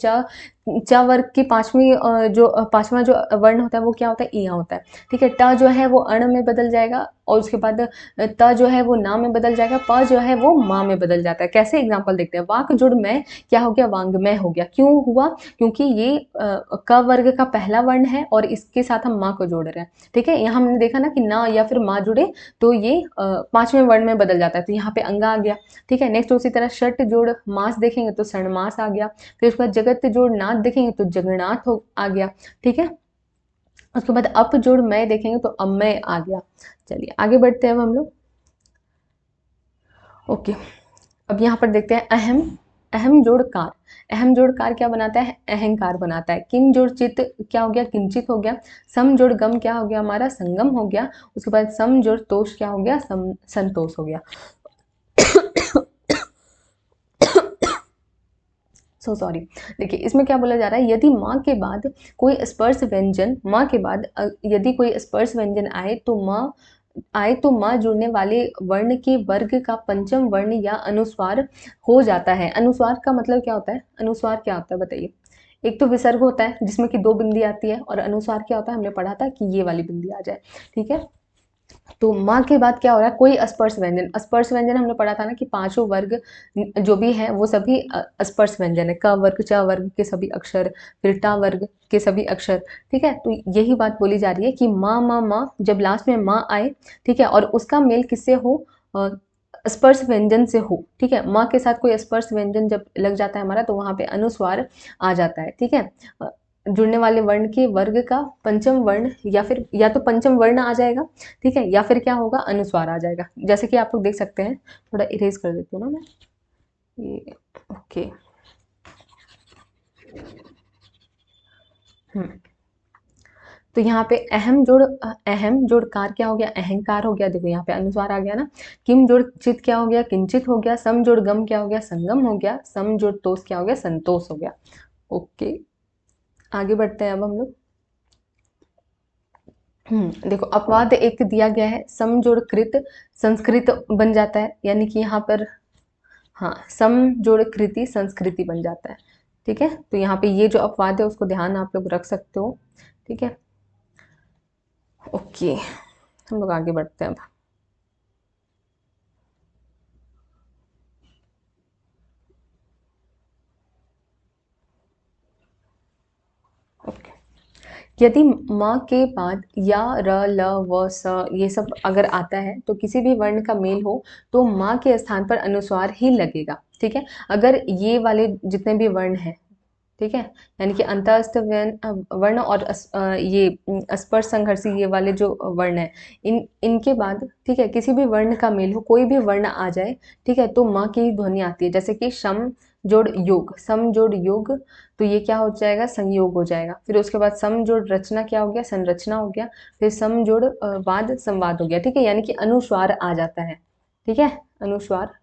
चा वर्ग की पांचवी जो पांचवा जो वर्ण होता है वो क्या होता है, इया होता है। ठीक है, ट जो है वो अण में बदल जाएगा, और उसके बाद त जो है वो ना में बदल जाएगा, प जो है वो माँ में बदल जाता है। कैसे, एग्जाम्पल देखते हैं। वाक जुड़ में क्या हो गया, वांग्मय हो गया। क्यों हुआ, क्योंकि ये क वर्ग का पहला वर्ण है और इसके साथ हम माँ को जोड़ रहे हैं। ठीक है, यहाँ हमने देखा ना कि ना या फिर माँ जुड़े तो ये पांचवें वर्ण में बदल जाता है, तो यहाँ पे अंगा आ गया। ठीक है, नेक्स्ट उसी तरह षट जोड़ मास देखेंगे तो षणमास आ गया। फिर उसके बाद जगत जोड़ नाथ देखेंगे तो जगन्नाथ हो आ गया। ठीक है, उसके बाद अप जोड़ मय देखेंगे तो अमय आ गया। चलिए आगे बढ़ते हैं अब हम लोग। ओके, अब यहाँ पर देखते हैं अहम। अहम जोड़ कार, अहम जोड़ कार क्या बनाता है, अहंकार बनाता है। किम जोड़ चित क्या हो गया, किंचित हो गया। सम जोड़ गम क्या हो गया हमारा, संगम हो गया। उसके बाद सम जोड़ तोष क्या हो गया, संतोष हो गया। So sorry. देखिए इसमें क्या बोला जा रहा है, यदि माँ के बाद कोई स्पर्श व्यंजन, माँ के बाद यदि कोई स्पर्श व्यंजन आए तो माँ जुड़ने वाले वर्ण के वर्ग का पंचम वर्ण या अनुस्वार हो जाता है। अनुस्वार का मतलब क्या होता है, अनुस्वार क्या होता है बताइए। एक तो विसर्ग होता है जिसमें कि 2 बिंदी आती है, और अनुस्वार क्या होता है, हमने पढ़ा था कि ये वाली बिंदी आ जाए। ठीक है, तो माँ के बाद क्या हो रहा है, कोई स्पर्श व्यंजन। स्पर्श व्यंजन हमने पढ़ा था ना कि पांचों वर्ग जो भी है वो सभी स्पर्श व्यंजन है। क वर्ग, च वर्ग के सभी अक्षर, फिर टा वर्ग के सभी अक्षर। ठीक है, तो यही बात बोली जा रही है कि माँ माँ माँ, जब लास्ट में माँ आए, ठीक है, और उसका मेल किससे हो, स्पर्श व्यंजन से हो। ठीक है, माँ के साथ कोई स्पर्श व्यंजन जब लग जाता है हमारा तो वहां पे अनुस्वार आ जाता है। ठीक है, जुड़ने वाले वर्ण के वर्ग का पंचम वर्ण या फिर या तो पंचम वर्ण आ जाएगा, ठीक है, या फिर क्या होगा, अनुस्वार आ जाएगा। जैसे कि आप लोग देख सकते हैं, थोड़ा इरेज कर देती हूँ ना मैं ये। ओके, तो यहाँ पे अहम जोड़ कार क्या हो गया, अहंकार हो गया। देखो यहाँ पे अनुस्वार आ गया ना। किम जोड़ चित क्या हो गया, किंचित हो गया। सम जोड़ गम क्या हो गया, संगम हो गया। सम जोड़ तोष क्या हो गया, संतोष हो गया। ओके, आगे बढ़ते हैं अब हम लोग। देखो अपवाद एक दिया गया है, सम जोड़ कृत संस्कृत बन जाता है, यानी कि यहाँ पर हाँ सम जोड़ कृति संस्कृति बन जाता है। ठीक है, तो यहाँ पे ये जो अपवाद है उसको ध्यान आप लोग रख सकते हो। ठीक है, ओके, हम लोग आगे बढ़ते हैं अब। ओके, यदि माँ के बाद या र ल व स ये सब अगर आता है तो किसी भी वर्ण का मेल हो तो माँ के स्थान पर अनुस्वार ही लगेगा। ठीक है, अगर ये वाले जितने भी वर्ण हैं, ठीक है, यानी कि अंतःस्थ वर्ण और ये स्पर्श संघर्षी ये वाले जो वर्ण है, इनके बाद ठीक है किसी भी वर्ण का मेल हो, कोई भी वर्ण आ जाए, ठीक है, तो माँ की ही ध्वनि आती है। जैसे कि सम जोड़ योग, सम जोड़ योग, तो ये क्या हो जाएगा, संयोग हो जाएगा। फिर उसके बाद सम जोड़ रचना क्या हो गया, संरचना हो गया। फिर सम जोड़ वाद, संवाद हो गया। ठीक है, यानी कि अनुस्वार आ जाता है। ठीक है, अनुस्वार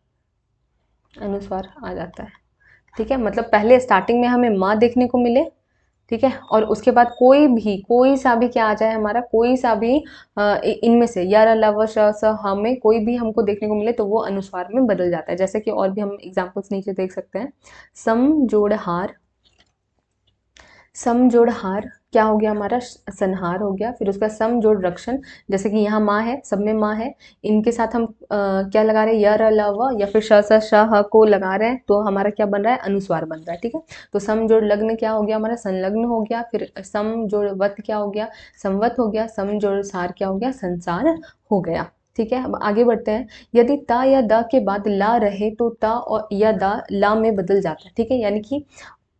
अनुस्वार आ जाता है। ठीक है, मतलब पहले स्टार्टिंग में हमें माँ देखने को मिले, ठीक है, और उसके बाद कोई सा भी क्या आ जाए हमारा, कोई सा भी इनमें से या लव श स हमें कोई भी हमको देखने को मिले तो वो अनुस्वार में बदल जाता है। जैसे कि और भी हम एग्जाम्पल्स नीचे देख सकते हैं। सम जोड़ हार, सम जोड़ हार क्या हो गया हमारा, संहार हो गया। फिर उसका सम जोड़ रक्षण, जैसे कि यहाँ माँ है, सब में माँ है, इनके साथ हम क्या लगा रहे हैं, य र ल व या फिर श स श ह को लगा रहे हैं तो हमारा क्या बन रहा है, अनुस्वार बन रहा है। ठीक है, तो सम जोड़ लग्न क्या हो गया हमारा, संलग्न हो गया। फिर सम जोड़ वत क्या हो गया, संवत हो गया। सम जोड़ सार क्या हो गया, संसार हो गया। ठीक है, अब आगे बढ़ते हैं। यदि ता या द के बाद ला रहे तो ता और या दा ला में बदल जाता है। ठीक है, यानी कि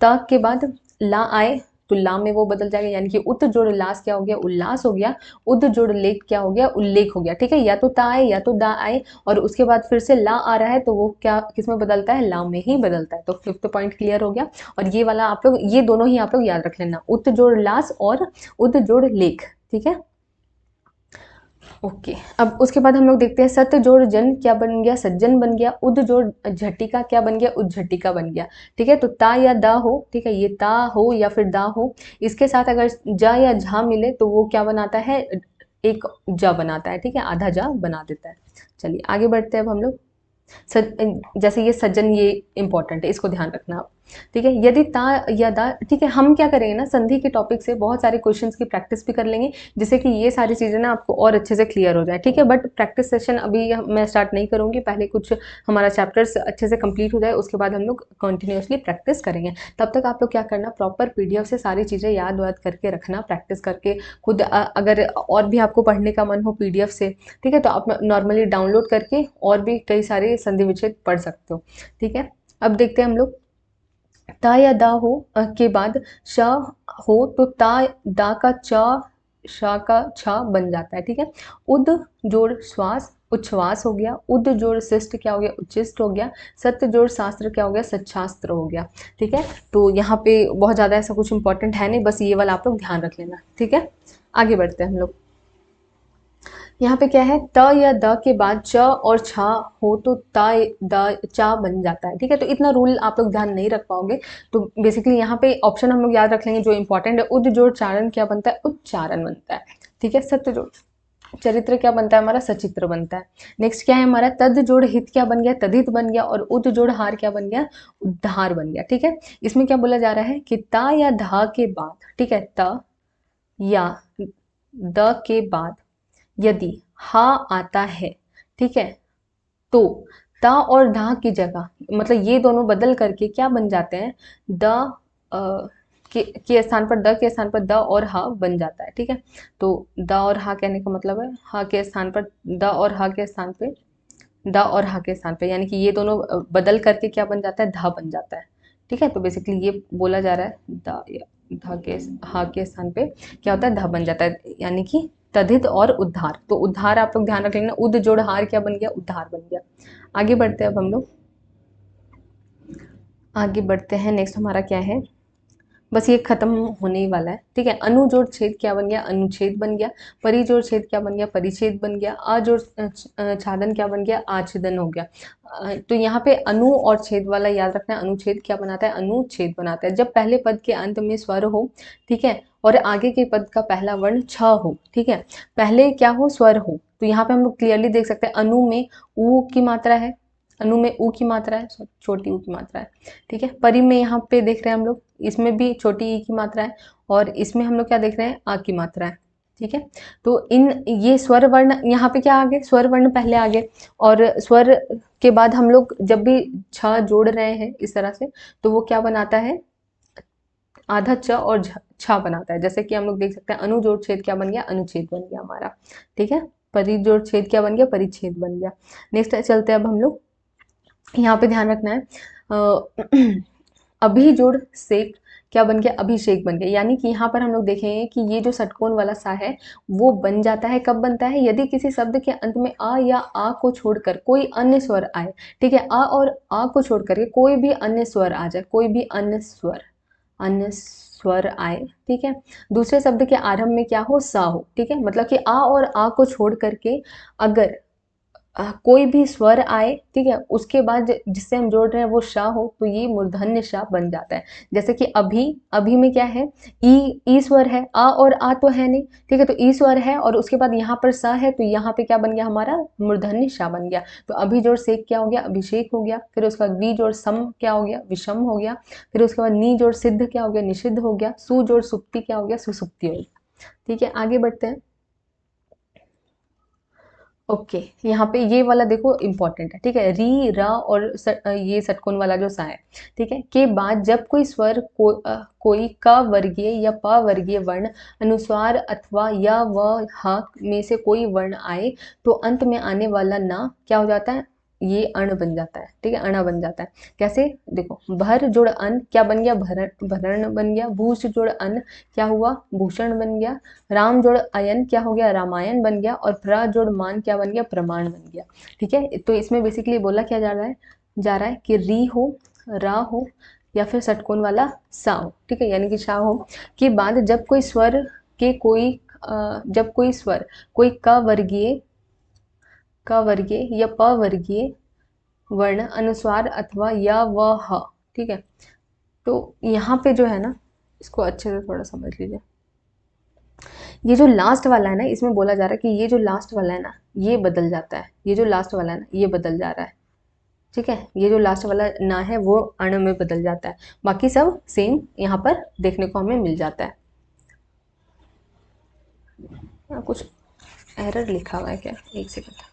ता के बाद ला आए तो ला में वो बदल जाएगा, यानी कि उत जोड़ लास क्या हो गया, उल्लास हो गया। उद जोड़ लेख क्या हो गया, उल्लेख हो गया। ठीक है, या तो ता आए या तो दा आए और उसके बाद फिर से ला आ रहा है तो वो क्या किस में बदलता है, ला में ही बदलता है। तो फिफ्थ पॉइंट क्लियर हो गया। और ये वाला आप लोग, ये दोनों ही आप लोग याद रख लेना, उत जोड़ लास और उद जोड़ लेख। ठीक है, ओके, अब उसके बाद हम लोग देखते हैं सत्य जोड़ जन क्या बन गया, सज्जन बन गया। उद जोड़ झटिका क्या बन गया, उज्झटिका बन गया। ठीक है, तो ता या दा हो, ठीक है, ये ता हो या फिर दा हो, इसके साथ अगर जा या झा मिले तो वो क्या बनाता है, एक जा बनाता है। ठीक है, आधा जा बना देता है। चलिए आगे बढ़ते हैं अब हम लोग। जैसे ये सज्जन, ये इंपॉर्टेंट है, इसको ध्यान रखना आप। ठीक है, यदि ता या दा, ठीक है, हम क्या करेंगे ना, संधि के टॉपिक से बहुत सारे क्वेश्चंस की प्रैक्टिस भी कर लेंगे, जिससे कि ये सारी चीज़ें ना आपको और अच्छे से क्लियर हो जाए। ठीक है, बट प्रैक्टिस सेशन अभी मैं स्टार्ट नहीं करूँगी, पहले कुछ हमारा चैप्टर्स अच्छे से कंप्लीट हो जाए, उसके बाद हम लोग कंटिन्यूसली प्रैक्टिस करेंगे। तब तक आप लोग क्या करना, प्रॉपर पीडीएफ से सारी चीज़ें याद वाद करके रखना, प्रैक्टिस करके खुद अगर और भी आपको पढ़ने का मन हो पीडीएफ से, ठीक है, तो आप नॉर्मली डाउनलोड करके और भी कई सारे संधि विच्छेद पढ़ सकते हो। ठीक है, अब देखते हैं हम लोग, ता या दा हो के बाद श हो तो ता दा का च शा का छा बन जाता है। ठीक है, उद जोड़ श्वास उच्छ्वास हो गया। उद जोड़ शिष्ट क्या हो गया, उच्छिष्ट हो गया। सत्य जोड़ शास्त्र क्या हो गया, सच्छास्त्र हो गया। ठीक है, तो यहाँ पे बहुत ज़्यादा ऐसा कुछ इंपॉर्टेंट है नहीं, बस ये वाला आप लोग ध्यान रख लेना। ठीक है, आगे बढ़ते हैं हम लोग। यहाँ पे क्या है, त या द के बाद च और छ हो तो ता द चा बन जाता है। ठीक है, तो इतना रूल आप लोग ध्यान नहीं रख पाओगे, तो बेसिकली यहाँ पे ऑप्शन हम लोग याद रख लेंगे जो इंपॉर्टेंट है। उद जोड़ चारण क्या बनता है, उच्चारण बनता है। ठीक है, सत्य जोड़ चरित्र क्या बनता है हमारा, सचित्र बनता है। नेक्स्ट क्या है हमारा, तद जोड़ हित क्या बन गया, तदित बन गया। और उद जोड़ हार क्या बन गया, उद्धार बन गया। ठीक है, इसमें क्या बोला जा रहा है कि ता या धा के बाद, ठीक है, त या द के बाद यदि हा आता है, ठीक है, तो ता और धा की जगह, मतलब ये दोनों बदल करके क्या बन जाते हैं, द के स्थान पर, द के स्थान पर द और हा बन जाता है। ठीक है, तो द और हा कहने का मतलब है हा के स्थान पर, द और हा के स्थान पे, द और हा के स्थान पे, यानी कि ये दोनों बदल करके क्या बन जाता है, धा बन जाता है। ठीक है, तो बेसिकली ये बोला जा रहा है, द धा के हा के स्थान पे क्या होता है, धा बन जाता है, यानी कि तद्धित और उद्धार। तो उद्धार आप लोग ध्यान रख लेना, उद जोड़ हार क्या बन गया, उद्धार बन गया। आगे बढ़ते हैं अब हम लोग, आगे बढ़ते हैं। नेक्स्ट हमारा क्या है, बस ये खत्म होने ही वाला है। ठीक है, अनु जोड़ छेद क्या बन गया, अनुच्छेद बन गया। परि जोड़ छेद क्या बन गया, परिच्छेद बन गया। अ जोड़ छादन क्या बन गया, आच्छेदन हो गया। तो यहाँ पे अनु और छेद वाला याद रखना है, अनुच्छेद क्या बनाता है, अनुच्छेद बनाता है जब पहले पद के अंत में स्वर हो, ठीक है, और आगे के पद का पहला वर्ण छ हो। ठीक है, पहले क्या हो, स्वर हो। तो यहाँ पे हम लोग क्लियरली देख सकते हैं, अनु में ऊ की मात्रा है, अनु में ऊ की मात्रा है, छोटी ऊ की मात्रा है। ठीक है, परि में यहाँ पे देख रहे हैं हम लोग, इसमें भी छोटी ई की मात्रा है, और इसमें हम लोग क्या देख रहे हैं, आ की मात्रा है। ठीक है, तो इन ये स्वर वर्ण यहाँ पे क्या आ गए, स्वर वर्ण पहले आ गए, और स्वर के बाद हम लोग जब भी छ जोड़ रहे हैं इस तरह से, तो वो क्या बनाता है, आधा च और छा बनाता है। जैसे कि हम लोग देख सकते हैं, अनु जोड़ छेद क्या बन गया, अनुच्छेद बन गया हमारा। ठीक है, परि जोड़ छेद क्या बन गया, परिच्छेद बन गया। नेक्स्ट चलते हैं अब हम लोग, यहाँ पे ध्यान रखना है, अभी जोड़ सेक क्या बन गया, अभिषेक बन गया। यानी कि यहाँ पर हम लोग देखेंगे कि ये जो षटकोण वाला सा है वो बन जाता है, कब बनता है, यदि किसी शब्द के अंत में आ या आ को छोड़कर कोई अन्य स्वर आए। ठीक है, आ और आ को छोड़कर के कोई भी अन्य स्वर आ जाए, कोई भी अन्य स्वर आए। ठीक है, दूसरे शब्द के आरंभ में क्या हो, सा हो। ठीक है, मतलब कि आ और आ को छोड़ करके अगर कोई भी स्वर आए, ठीक है, उसके बाद जिससे हम जोड़ रहे हैं वो शा हो, तो ये मूर्धन्य शा बन जाता है। जैसे कि अभी, अभी में क्या है, ई स्वर है, आ और आ तो है नहीं। ठीक है, तो ई स्वर है और उसके बाद यहाँ पर सा है, तो यहाँ पे क्या बन गया हमारा, मूर्धन्य शा बन गया। तो अभी जोड़ सेक क्या हो गया, अभिषेक हो गया। फिर उसके बाद वी जोड़ सम क्या हो गया, विषम हो गया। फिर उसके बाद नी जोड़ सिद्ध क्या हो गया, निषिद्ध हो गया। सु जोड़ सुप्ति क्या हो गया, सुसुप्ति हो गया। ठीक है, आगे बढ़ते हैं। ओके, यहाँ पे ये वाला देखो इंपॉर्टेंट है। ठीक है, री र और ये षटकोण वाला जो सा है, ठीक है, के बाद जब कोई स्वर कोई क वर्गीय या प वर्गीय वर्ण अनुस्वार अथवा या व ह में से कोई वर्ण आए, तो अंत में आने वाला ना क्या हो जाता है, ये अण बन जाता है। ठीक है, अणा बन जाता है। कैसे, देखो, भर जोड़ अन क्या बन गया, भरण बन गया। भूष जोड़ अन क्या हुआ, भूषण बन गया। राम जोड़ अयन क्या हो गया, रामायण बन गया। और प्र जोड़ मान क्या बन गया, प्रमाण बन गया। ठीक है, तो इसमें बेसिकली बोला क्या जा रहा है कि री हो, रा हो, या फिर षटकोण वाला सा हो। ठीक है, यानी कि शा हो के बाद जब कोई स्वर के कोई जब कोई स्वर, कोई क वर्गीय या प वर्गीय वर्ण, अनुस्वार अथवा या व ह, ठीक है। तो यहाँ पे जो है ना, इसको अच्छे से थोड़ा समझ लीजिए। ये जो लास्ट वाला है ना, इसमें बोला जा रहा है कि ये जो लास्ट वाला है ना, ये बदल जाता है। ये जो लास्ट वाला है ना, ये बदल जा रहा है, ठीक है। ये जो लास्ट वाला ना है वो अण में बदल जाता है, बाकी सब सेम यहाँ पर देखने को हमें मिल जाता है। कुछ एरर लिखा हुआ है क्या? एक सेकंड।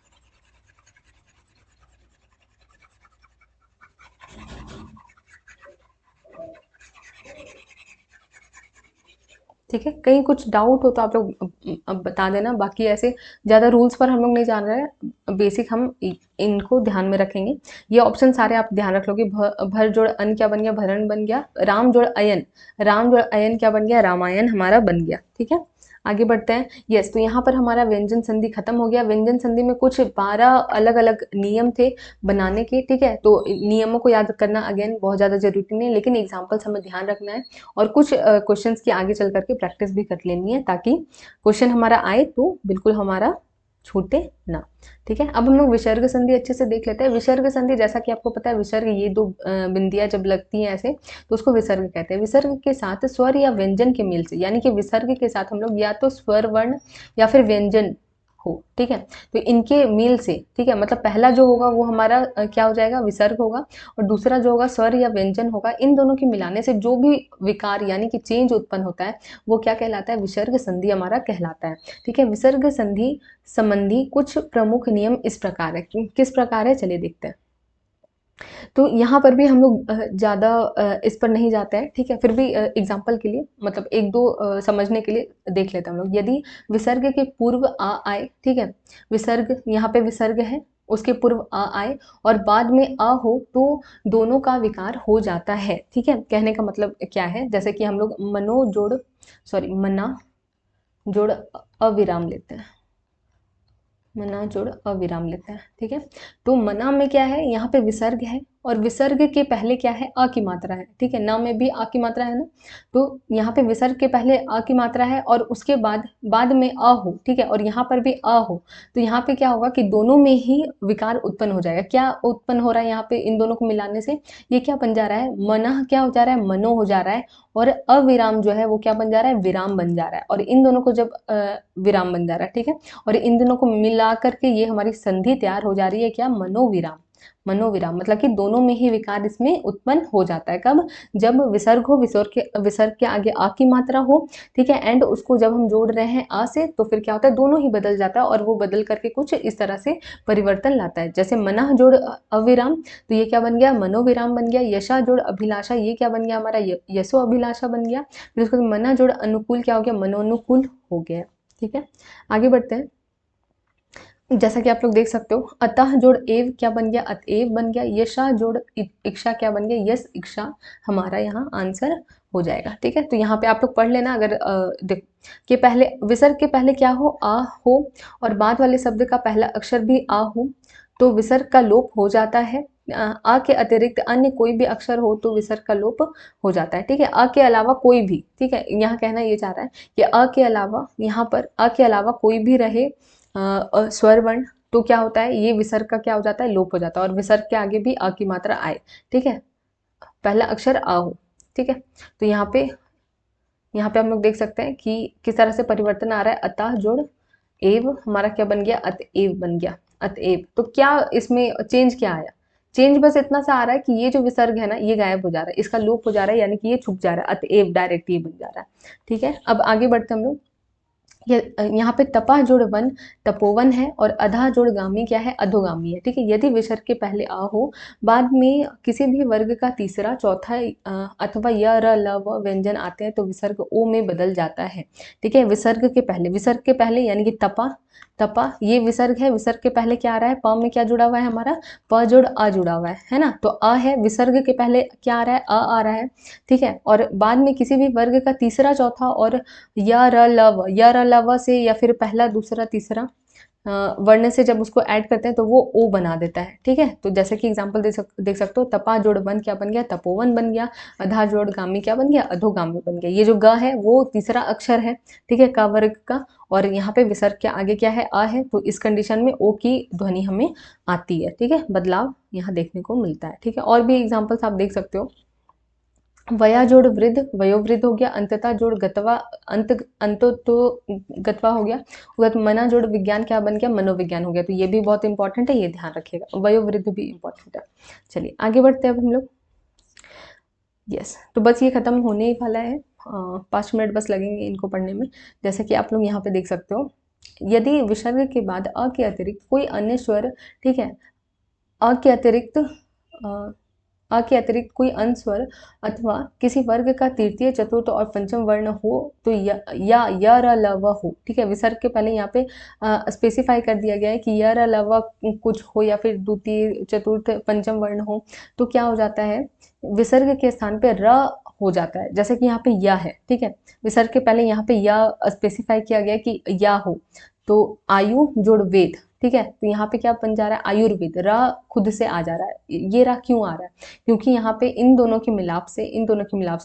ठीक है, कहीं कुछ डाउट हो तो आप लोग अब बता देना। बाकी ऐसे ज़्यादा रूल्स पर हम लोग नहीं जान रहे हैं, बेसिक हम इनको ध्यान में रखेंगे। ये ऑप्शन सारे आप ध्यान रख लोगे। भर जोड़ अन क्या बन गया? भरण बन गया। राम जोड़ अयन क्या बन गया? रामायण हमारा बन गया, ठीक है। आगे बढ़ते हैं। यस, तो यहाँ पर हमारा व्यंजन संधि खत्म हो गया। व्यंजन संधि में कुछ 12 अलग अलग नियम थे बनाने के, ठीक है। तो नियमों को याद करना अगेन बहुत ज़्यादा जरूरी नहीं है, लेकिन एग्जाम्पल्स हमें ध्यान रखना है और कुछ क्वेश्चंस की आगे चल करके प्रैक्टिस भी कर लेनी है, ताकि क्वेश्चन हमारा आए तो बिल्कुल हमारा छूटे ना, ठीक है। अब हम लोग विसर्ग संधि अच्छे से देख लेते हैं। विसर्ग संधि, जैसा कि आपको पता है, विसर्ग ये दो बिंदियां जब लगती हैं ऐसे, तो उसको विसर्ग कहते हैं। विसर्ग के साथ स्वर या व्यंजन के मेल से, यानी कि विसर्ग के साथ हम लोग या तो स्वर वर्ण या फिर व्यंजन हो, ठीक है, तो इनके मेल से, ठीक है, मतलब पहला जो होगा वो हमारा क्या हो जाएगा? विसर्ग होगा, और दूसरा जो होगा स्वर या व्यंजन होगा। इन दोनों के मिलाने से जो भी विकार यानी कि चेंज उत्पन्न होता है वो क्या कहलाता है? विसर्ग संधि हमारा कहलाता है, ठीक है। विसर्ग संधि संबंधी कुछ प्रमुख नियम इस प्रकार है। किस प्रकार है, चलिए देखते हैं। तो यहाँ पर भी हम लोग ज़्यादा इस पर नहीं जाते हैं, ठीक है। फिर भी एग्जाम्पल के लिए, मतलब एक दो समझने के लिए देख लेते हैं हम लोग। यदि विसर्ग के पूर्व आ आए, ठीक है, विसर्ग, यहाँ पे विसर्ग है, उसके पूर्व आ आए और बाद में अ हो, तो दोनों का विकार हो जाता है, ठीक है। कहने का मतलब क्या है? जैसे कि हम लोग मना जोड़ अविराम लेते हैं, मना जोड़ अविराम लेते हैं, ठीक है। तो मना में क्या है? यहाँ पे विसर्ग है और विसर्ग के पहले क्या है? अ की मात्रा है, ठीक है। न में भी आ की मात्रा है ना, तो यहाँ पे विसर्ग के पहले अ की मात्रा है और उसके बाद में अ हो, ठीक है, और यहाँ पर भी अ हो, तो यहाँ पे क्या होगा कि दोनों में ही विकार उत्पन्न हो जाएगा। क्या उत्पन्न हो रहा है यहाँ पे? इन दोनों को मिलाने से ये क्या बन जा रहा है? मना क्या हो जा रहा है? मनो हो जा रहा है, और अविराम जो है वो क्या बन जा रहा है? विराम बन जा रहा है। और इन दोनों को जब विराम बन जा रहा है, ठीक है, और इन दोनों को मिला करके ये हमारी संधि तैयार हो जा रही है, क्या? मनोविराम। मनोविराम मतलब कि दोनों में ही विकार इसमें उत्पन्न हो जाता है। कब? जब विसर्ग हो, विसर्ग के आगे आ की मात्रा हो, ठीक है, एंड उसको जब हम जोड़ रहे हैं आ से, तो फिर क्या होता है? दोनों ही बदल जाता है और वो बदल करके कुछ इस तरह से परिवर्तन लाता है। जैसे मना जोड़ अविराम, तो ये क्या बन गया? मनोविराम बन गया। यशा जोड़ अभिलाषा, ये क्या बन गया हमारा? यशो अभिलाषा बन गया। फिर उसके बाद मना जोड़ अनुकूल क्या हो गया? मनोनुकूल हो गया, ठीक है। आगे बढ़ते हैं। जैसा कि आप लोग देख सकते हो, अतः जोड़ एव क्या बन गया? अतएव बन गया। यशा जोड़ इक्षा क्या बन गया? यश इक्षा हमारा यहाँ आंसर हो जाएगा, ठीक है। तो यहाँ पे आप लोग पढ़ लेना। अगर देख के पहले, विसर्ग के पहले क्या हो? आ हो, और बाद वाले शब्द का पहला अक्षर भी आ हो, तो विसर्ग का लोप हो जाता है। आ के अतिरिक्त अन्य कोई भी अक्षर हो तो विसर्ग का लोप हो जाता है, ठीक है। अ के अलावा कोई भी, ठीक है, यहाँ कहना ये चाह रहा है कि अ के अलावा, यहाँ पर अ के अलावा कोई भी रहे स्वर वर्ण, तो क्या होता है? ये विसर्ग का क्या हो जाता है? लोप हो जाता है, और विसर्ग के आगे भी अ की मात्रा आए, ठीक है, पहला अक्षर अ हो, ठीक है। तो यहाँ पे हम लोग देख सकते हैं कि किस तरह से परिवर्तन आ रहा है। अतः जोड़ एव हमारा क्या बन गया? अतएव बन गया। अतएव, तो क्या इसमें चेंज क्या आया? चेंज बस इतना सा आ रहा है कि ये जो विसर्ग है ना, ये गायब हो जा रहा है, इसका लोप हो जा रहा है, यानी कि ये छुप जा रहा है। अतएव डायरेक्ट ये बन जा रहा है, ठीक है। अब आगे बढ़ते हम लोग। यहाँ पे तपा जोड़ वन तपोवन है, और अधा जोड़ गामी क्या है? अधोगामी है, ठीक है। यदि विसर्ग के पहले आ हो, बाद में किसी भी वर्ग का तीसरा, चौथा अथवा य र ल व व्यंजन आते हैं, तो विसर्ग ओ में बदल जाता है, ठीक है। विसर्ग के पहले यानी कि तपा ये विसर्ग है। विसर्ग के पहले क्या आ रहा है? प में क्या जुड़ा हुआ है हमारा? प जोड़ अ जुड़ा हुआ है ना, तो अ है। विसर्ग के पहले क्या आ रहा है? अ आ रहा है, ठीक है, और बाद में किसी भी वर्ग का तीसरा, चौथा और य र ल व से, या फिर पहला, दूसरा, तीसरा, वर्ण से जब उसको ऐड करते हैं तो वो ओ बना देता है, ठीक है। तो जैसे कि एग्जांपल देख सकते हो, तपा जोड़ वन क्या बन गया, तपोवन बन गया। अधा जोड़ गामी क्या बन गया, अधोगामी बन गया। ये जो ग है वो तीसरा अक्षर है, ठीक है, क वर्ग का, और यहाँ पे विसर्ग के आगे क्या है, अ है, तो इस कंडीशन में ओ की ध्वनि हमें आती है, ठीक है। बदलाव यहाँ देखने को मिलता है, ठीक है। और भी एग्जाम्पल्स आप देख सकते हो, वया जोड़ वृद्ध, वयोवृद्ध हो गया। अंतता जोड़ गतवा, अंतो तो गतवा हो गया। मना जोड़ विज्ञान क्या बन गया, मनोविज्ञान हो गया। तो ये भी बहुत इंपॉर्टेंट है, ये ध्यान रखिएगा। वयोवृद्ध भी इंपॉर्टेंट है। चलिए आगे बढ़ते हैं अब हम लोग। यस, तो बस ये खत्म होने ही वाला है, 5 मिनट बस लगेंगे इनको पढ़ने में। जैसे कि आप लोग यहाँ पे देख सकते हो, यदि विसर्ग के बाद अ के अतिरिक्त कोई अन्य स्वर, ठीक है, अ के अतिरिक्त अ के अतिरिक्त कोई अन्य स्वर अथवा किसी वर्ग का तृतीय, चतुर्थ और पंचम वर्ण हो तो या र ल व हो, ठीक है। विसर्ग के पहले यहाँ पे स्पेसिफाई कर दिया गया है कि य र ल व कुछ हो या फिर द्वितीय, चतुर्थ, पंचम वर्ण हो, तो क्या हो जाता है, विसर्ग के स्थान पे र हो जाता है। जैसे कि यहाँ पे या है, ठीक है, विसर्ग के पहले यहाँ पे या स्पेसिफाई किया गया कि या हो, तो आयु जोड़ वेद, ठीक है, तो यहाँ पे क्या बन जा रहा है, आयुर्वेद। रा खुद से आ जा रहा है। ये रा क्यों आ रहा है, क्योंकि यहाँ पे इन दोनों के मिलाप से,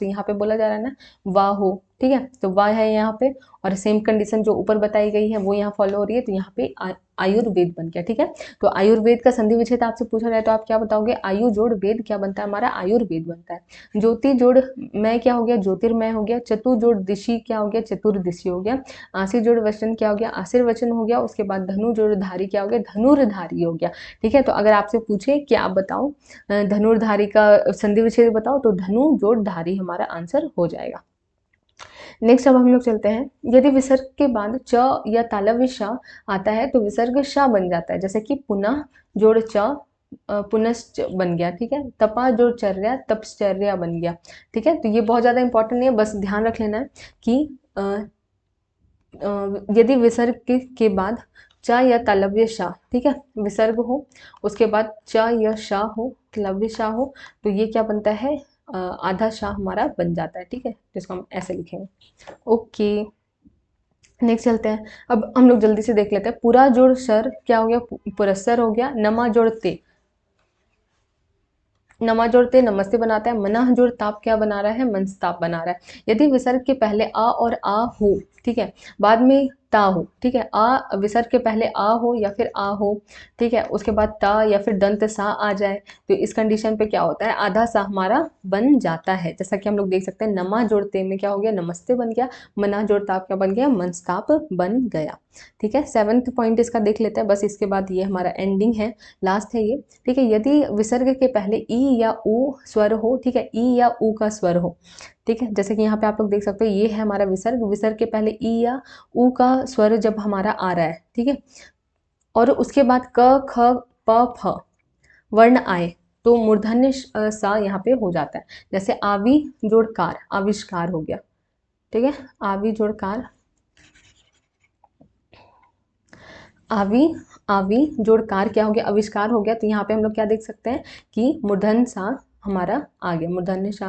यहाँ पे बोला जा रहा है ना, वाह हो, ठीक है, तो वाह है यहाँ पे, और सेम कंडीशन जो ऊपर बताई गई है वो यहाँ फॉलो हो रही है, तो यहाँ पे आयुर्वेद बन गया, ठीक है। तो आयुर्वेद का संधि विच्छेद आपसे पूछा जाए तो आप क्या बताओगे, आयु जोड़ वेद क्या बनता है हमारा, आयुर्वेद बनता है। ज्योति जोड़ मैं क्या हो गया, ज्योतिर्मय हो गया। चतु जोड़ दिशि क्या हो गया, चतुर्दिशी हो गया। आशीर जोड़ वचन क्या हो गया, आशीर्वचन हो गया। उसके बाद धनु जोड़ धारी क्या हो गया, धनुर्धारी हो गया, ठीक है। तो अगर आपसे पूछे कि आप बताओ धनुर्धारी का संधि विच्छेद बताओ, तो धनु जोड़ धारी हमारा आंसर हो जाएगा। नेक्स्ट अब हम लोग चलते हैं, यदि विसर्ग के बाद च या तालव्य श आता है तो विसर्ग श बन जाता है। जैसे कि पुनः जोड़ च, पुनश्च बन गया, ठीक है। तपा जोड़ चर्या, तपश्चर्या बन गया, ठीक है। तो ये बहुत ज़्यादा इंपॉर्टेंट नहीं है, बस ध्यान रख लेना है कि यदि विसर्ग के बाद च या तालव्य श, ठीक है, विसर्ग हो, उसके बाद च या श हो, तालव्य श हो, तो ये क्या बनता है, आधा श हमारा बन जाता है, ठीक है, जिसको हम ऐसे लिखेंगे। ओके, नेक्स्ट चलते हैं। अब हम लोग जल्दी से देख लेते हैं, पूरा जोड़ सर क्या हो गया, पुरस्सर हो गया। नमा जोड़ ते, नमा जोड़ ते नमस्ते बनाता है। मना जोड़ ताप क्या बना रहा है, मनस्ताप बना रहा है। यदि विसर्ग के पहले आ और आ हो, ठीक है, बाद में ता हो, ठीक है, आ विसर्ग के पहले आ हो या फिर आ हो, ठीक है, उसके बाद ता या फिर दंत सा आ जाए, तो इस कंडीशन पे क्या होता है, आधा सा हमारा बन जाता है। जैसा कि हम लोग देख सकते हैं, नमा जोड़ ते में क्या हो गया, नमस्ते बन गया। मना जोड़ ताप क्या बन गया, मनस्ताप बन गया, ठीक है। 7th पॉइंट इसका देख लेते हैं, बस इसके बाद ये हमारा एंडिंग है, लास्ट है ये, ठीक है। यदि विसर्ग के पहले ई या ऊ स्वर हो, ठीक है, ई या ऊ का स्वर हो, ठीक है, जैसे कि यहाँ पे आप लोग देख सकते हो, ये है हमारा विसर्ग। विसर्ग के पहले ई या ऊ का स्वर जब हमारा आ रहा है, ठीक है, और उसके बाद क ख प फ वर्ण आए, तो मूर्धन्य सा यहाँ पे हो जाता है। जैसे आवी जोड़ कार, आविष्कार हो गया, ठीक है, आवी जोड़ कार, आवी जोड़ कार क्या हो गया, आविष्कार हो गया। तो यहाँ पे हम लोग क्या देख सकते हैं कि मूर्धन्य सा हमारा आ गया, मूर्धन्य सा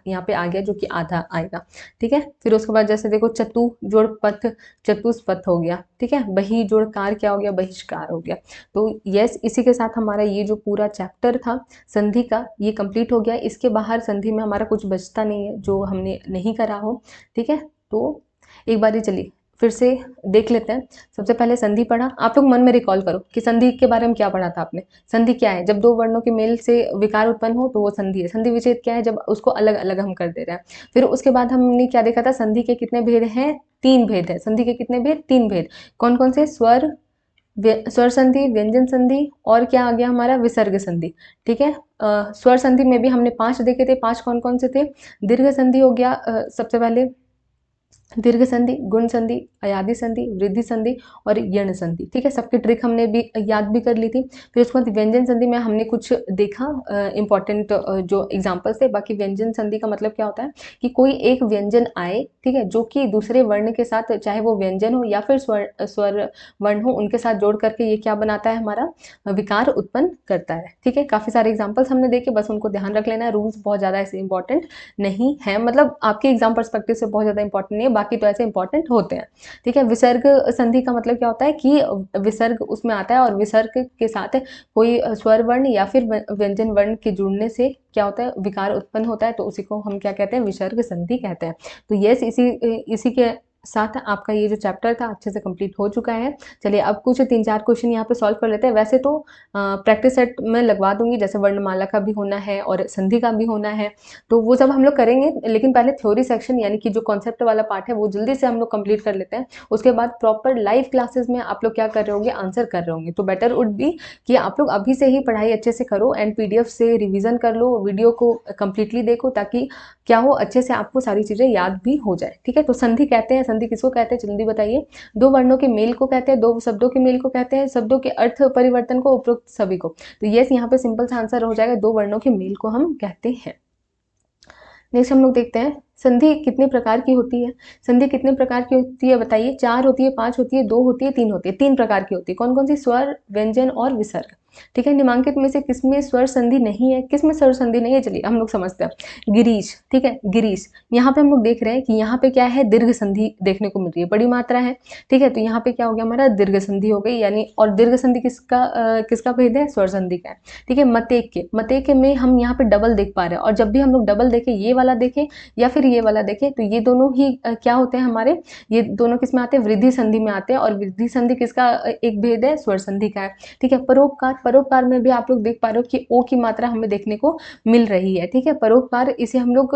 यहाँ पे आ गया, जो कि आधा आएगा, ठीक है। फिर उसके बाद जैसे देखो, चतु जोड़ पथ, चतुष्पथ हो गया, ठीक है। बही जोड़ कार क्या हो गया, बहिष्कार हो गया। तो यस, इसी के साथ हमारा ये जो पूरा चैप्टर था संधि का, ये कंप्लीट हो गया। इसके बाहर संधि में हमारा कुछ बचता नहीं है जो हमने नहीं करा हो, ठीक है। तो एक बार ही चलिए फिर से देख लेते हैं। सबसे पहले संधि पढ़ा, आप लोग मन में रिकॉल करो कि संधि के बारे में क्या पढ़ा था आपने। संधि क्या है, जब दो वर्णों के मेल से विकार उत्पन्न हो तो वो संधि है। संधि विच्छेद क्या है, जब उसको अलग अलग हम कर दे रहे हैं। फिर उसके बाद हमने क्या देखा था, संधि के कितने भेद हैं, 3 भेद है। संधि के कितने भेद, 3 भेद। कौन कौन से, स्वर स्वर संधि, व्यंजन संधि, और क्या आ गया हमारा, विसर्ग संधि, ठीक है। स्वर संधि में भी हमने 5 देखे थे। 5 कौन कौन से थे, दीर्घ संधि हो गया, सबसे पहले दीर्घ संधि, गुण संधि, अयादि संधि, वृद्धि संधि और यण संधि, ठीक है। सबकी ट्रिक हमने भी याद भी कर ली थी। फिर उसके बाद व्यंजन संधि में हमने कुछ देखा इंपॉर्टेंट जो एग्जांपल्स थे। बाकी व्यंजन संधि का मतलब क्या होता है कि कोई एक व्यंजन आए, ठीक है, जो कि दूसरे वर्ण के साथ, चाहे वो व्यंजन हो या फिर स्वर वर्ण हो, उनके साथ जोड़ करके ये क्या बनाता है, हमारा विकार उत्पन्न करता है, ठीक है। काफी सारे एग्जाम्पल्स हमने देखे, बस उनको ध्यान रख लेना है। रूल्स बहुत ज्यादा ऐसे इंपॉर्टेंट नहीं है, मतलब आपके एग्जाम पर्सपेक्टिव से बहुत ज्यादा इंपॉर्टेंट नहीं है। बाकी तो ऐसे इंपॉर्टेंट होते हैं। ठीक है, विसर्ग संधि का मतलब क्या होता है कि विसर्ग उसमें आता है और विसर्ग के साथ कोई स्वर वर्ण या फिर व्यंजन वर्ण के जुड़ने से क्या होता है, विकार उत्पन्न होता है, तो उसी को हम क्या कहते हैं, विसर्ग संधि कहते हैं। तो यस, इसी के साथ आपका ये जो चैप्टर था अच्छे से कंप्लीट हो चुका है। चलिए अब कुछ 3-4 क्वेश्चन यहाँ पे सॉल्व कर लेते हैं। वैसे तो प्रैक्टिस सेट में लगवा दूंगी, जैसे वर्णमाला का भी होना है और संधि का भी होना है, तो वो सब हम लोग करेंगे, लेकिन पहले थ्योरी सेक्शन यानी कि जो कॉन्सेप्ट वाला पार्ट है वो जल्दी से हम लोग कंप्लीट कर लेते हैं। उसके बाद प्रॉपर लाइव क्लासेस में आप लोग क्या कर रहे होंगे, आंसर कर रहे होंगे। तो बेटर वुड बी कि आप लोग अभी से ही पढ़ाई अच्छे से करो एंड PDF से रिविजन कर लो, वीडियो को कंप्लीटली देखो, ताकि क्या हो, अच्छे से आपको सारी चीज़ें याद भी हो जाए। ठीक है, तो संधि कहते हैं, संधि किसको कहते हैं जल्दी बताइए? दो वर्णों के मेल को कहते हैं, दो शब्दों के मेल को कहते हैं, शब्दों के अर्थ परिवर्तन को, उपरोक्त सभी को। तो यस, यहाँ पे सिंपल सा आंसर हो जाएगा, दो वर्णों के मेल को हम कहते हैं। नेक्स्ट हम लोग देखते हैं संधि कितने प्रकार की होती है। संधि कितने प्रकार की होती है बताइए? 4 होती है, 5 होती है, 2 होती है, 3 होती है। 3 प्रकार की होती है। कौन कौन सी? स्वर, व्यंजन और विसर्ग। ठीक है, निम्नलिखित में से किसमें स्वर संधि नहीं है, किसमें स्वर संधि नहीं है? चलिए हम लोग समझते हैं। गिरीश, ठीक है, गिरीश, यहाँ पे हम लोग देख रहे हैं कि यहाँ पे क्या है, दीर्घ संधि देखने को मिल रही है, बड़ी मात्रा है। ठीक है, तो यहाँ पे क्या हो गया हमारा, दीर्घ संधि हो गई, यानी और दीर्घ संधि किसका भेद है? स्वर संधि का है। ठीक है, मतेक में हम यहाँ पे डबल देख पा रहे हैं, और जब भी हम लोग डबल देखें, ये वाला देखें या फिर ये वाला देखें, तो ये दोनों ही क्या होते हैं हमारे, ये दोनों किस में आते हैं? वृद्धि संधि में आते हैं, और वृद्धि संधि किसका एक भेद है? स्वर संधि का है। ठीक है, परोपकार में भी आप लोग देख पा रहे हो कि ओ की मात्रा हमें देखने को मिल रही है। ठीक है, परोपकार इसे हम लोग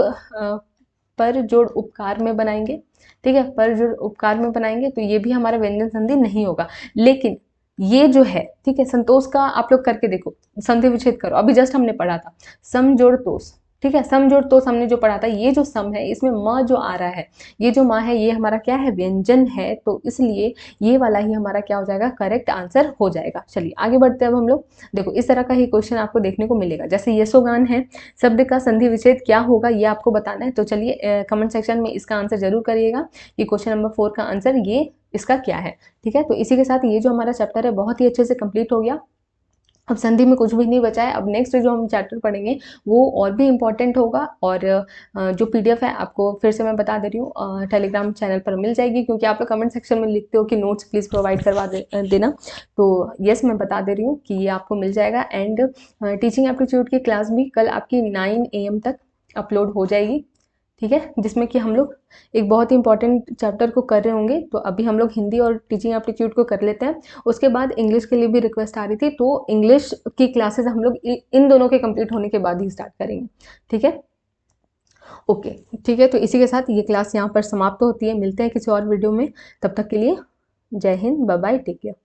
पर जोड़ उपकार में बनाएंगे। ठीक है, पर जोड़ उपकार में बनाएंगे, तो ये भी हमारा व्यंजन संधि नहीं होगा। लेकिन ये जो है, ठीक है, संतोष का आप लोग करके देखो, संधि विच्छेद करो, अभी जस्ट हमने पढ़ा था सम जोड़ तोष। ठीक है, सम जोड़ तोष हमने जो पढ़ा था, ये जो सम है इसमें म जो आ रहा है, ये जो माँ है, ये हमारा क्या है? व्यंजन है, तो इसलिए ये वाला ही हमारा क्या हो जाएगा? करेक्ट आंसर हो जाएगा। चलिए आगे बढ़ते हैं अब हम लोग। देखो इस तरह का ही क्वेश्चन आपको देखने को मिलेगा, जैसे यशोगान है, शब्द का संधि विच्छेद क्या होगा ये आपको बताना है। तो चलिए कमेंट सेक्शन में इसका आंसर जरूर करिएगा कि क्वेश्चन नंबर 4 का आंसर ये इसका क्या है। ठीक है, तो इसी के साथ ये जो हमारा चैप्टर है बहुत ही अच्छे से कंप्लीट हो गया। अब संधि में कुछ भी नहीं बचा है। अब नेक्स्ट जो हम चैप्टर पढ़ेंगे वो और भी इम्पॉर्टेंट होगा, और जो PDF है आपको फिर से मैं बता दे रही हूँ, टेलीग्राम चैनल पर मिल जाएगी, क्योंकि आप लोग कमेंट सेक्शन में लिखते हो कि नोट्स प्लीज़ प्रोवाइड करवा देना। तो यस, मैं बता दे रही हूँ कि ये आपको मिल जाएगा। एंड टीचिंग एप्टीट्यूड की क्लास भी कल आपकी 9 AM तक अपलोड हो जाएगी। ठीक है, जिसमें कि हम लोग एक बहुत ही इंपॉर्टेंट चैप्टर को कर रहे होंगे। तो अभी हम लोग हिंदी और टीचिंग एप्टीट्यूड को कर लेते हैं, उसके बाद इंग्लिश के लिए भी रिक्वेस्ट आ रही थी, तो इंग्लिश की क्लासेस हम लोग इन दोनों के कंप्लीट होने के बाद ही स्टार्ट करेंगे। ठीक है, ओके, ठीक है, तो इसी के साथ ये क्लास यहाँ पर समाप्त होती है। मिलते हैं किसी और वीडियो में, तब तक के लिए जय Hind, bye bye, take care.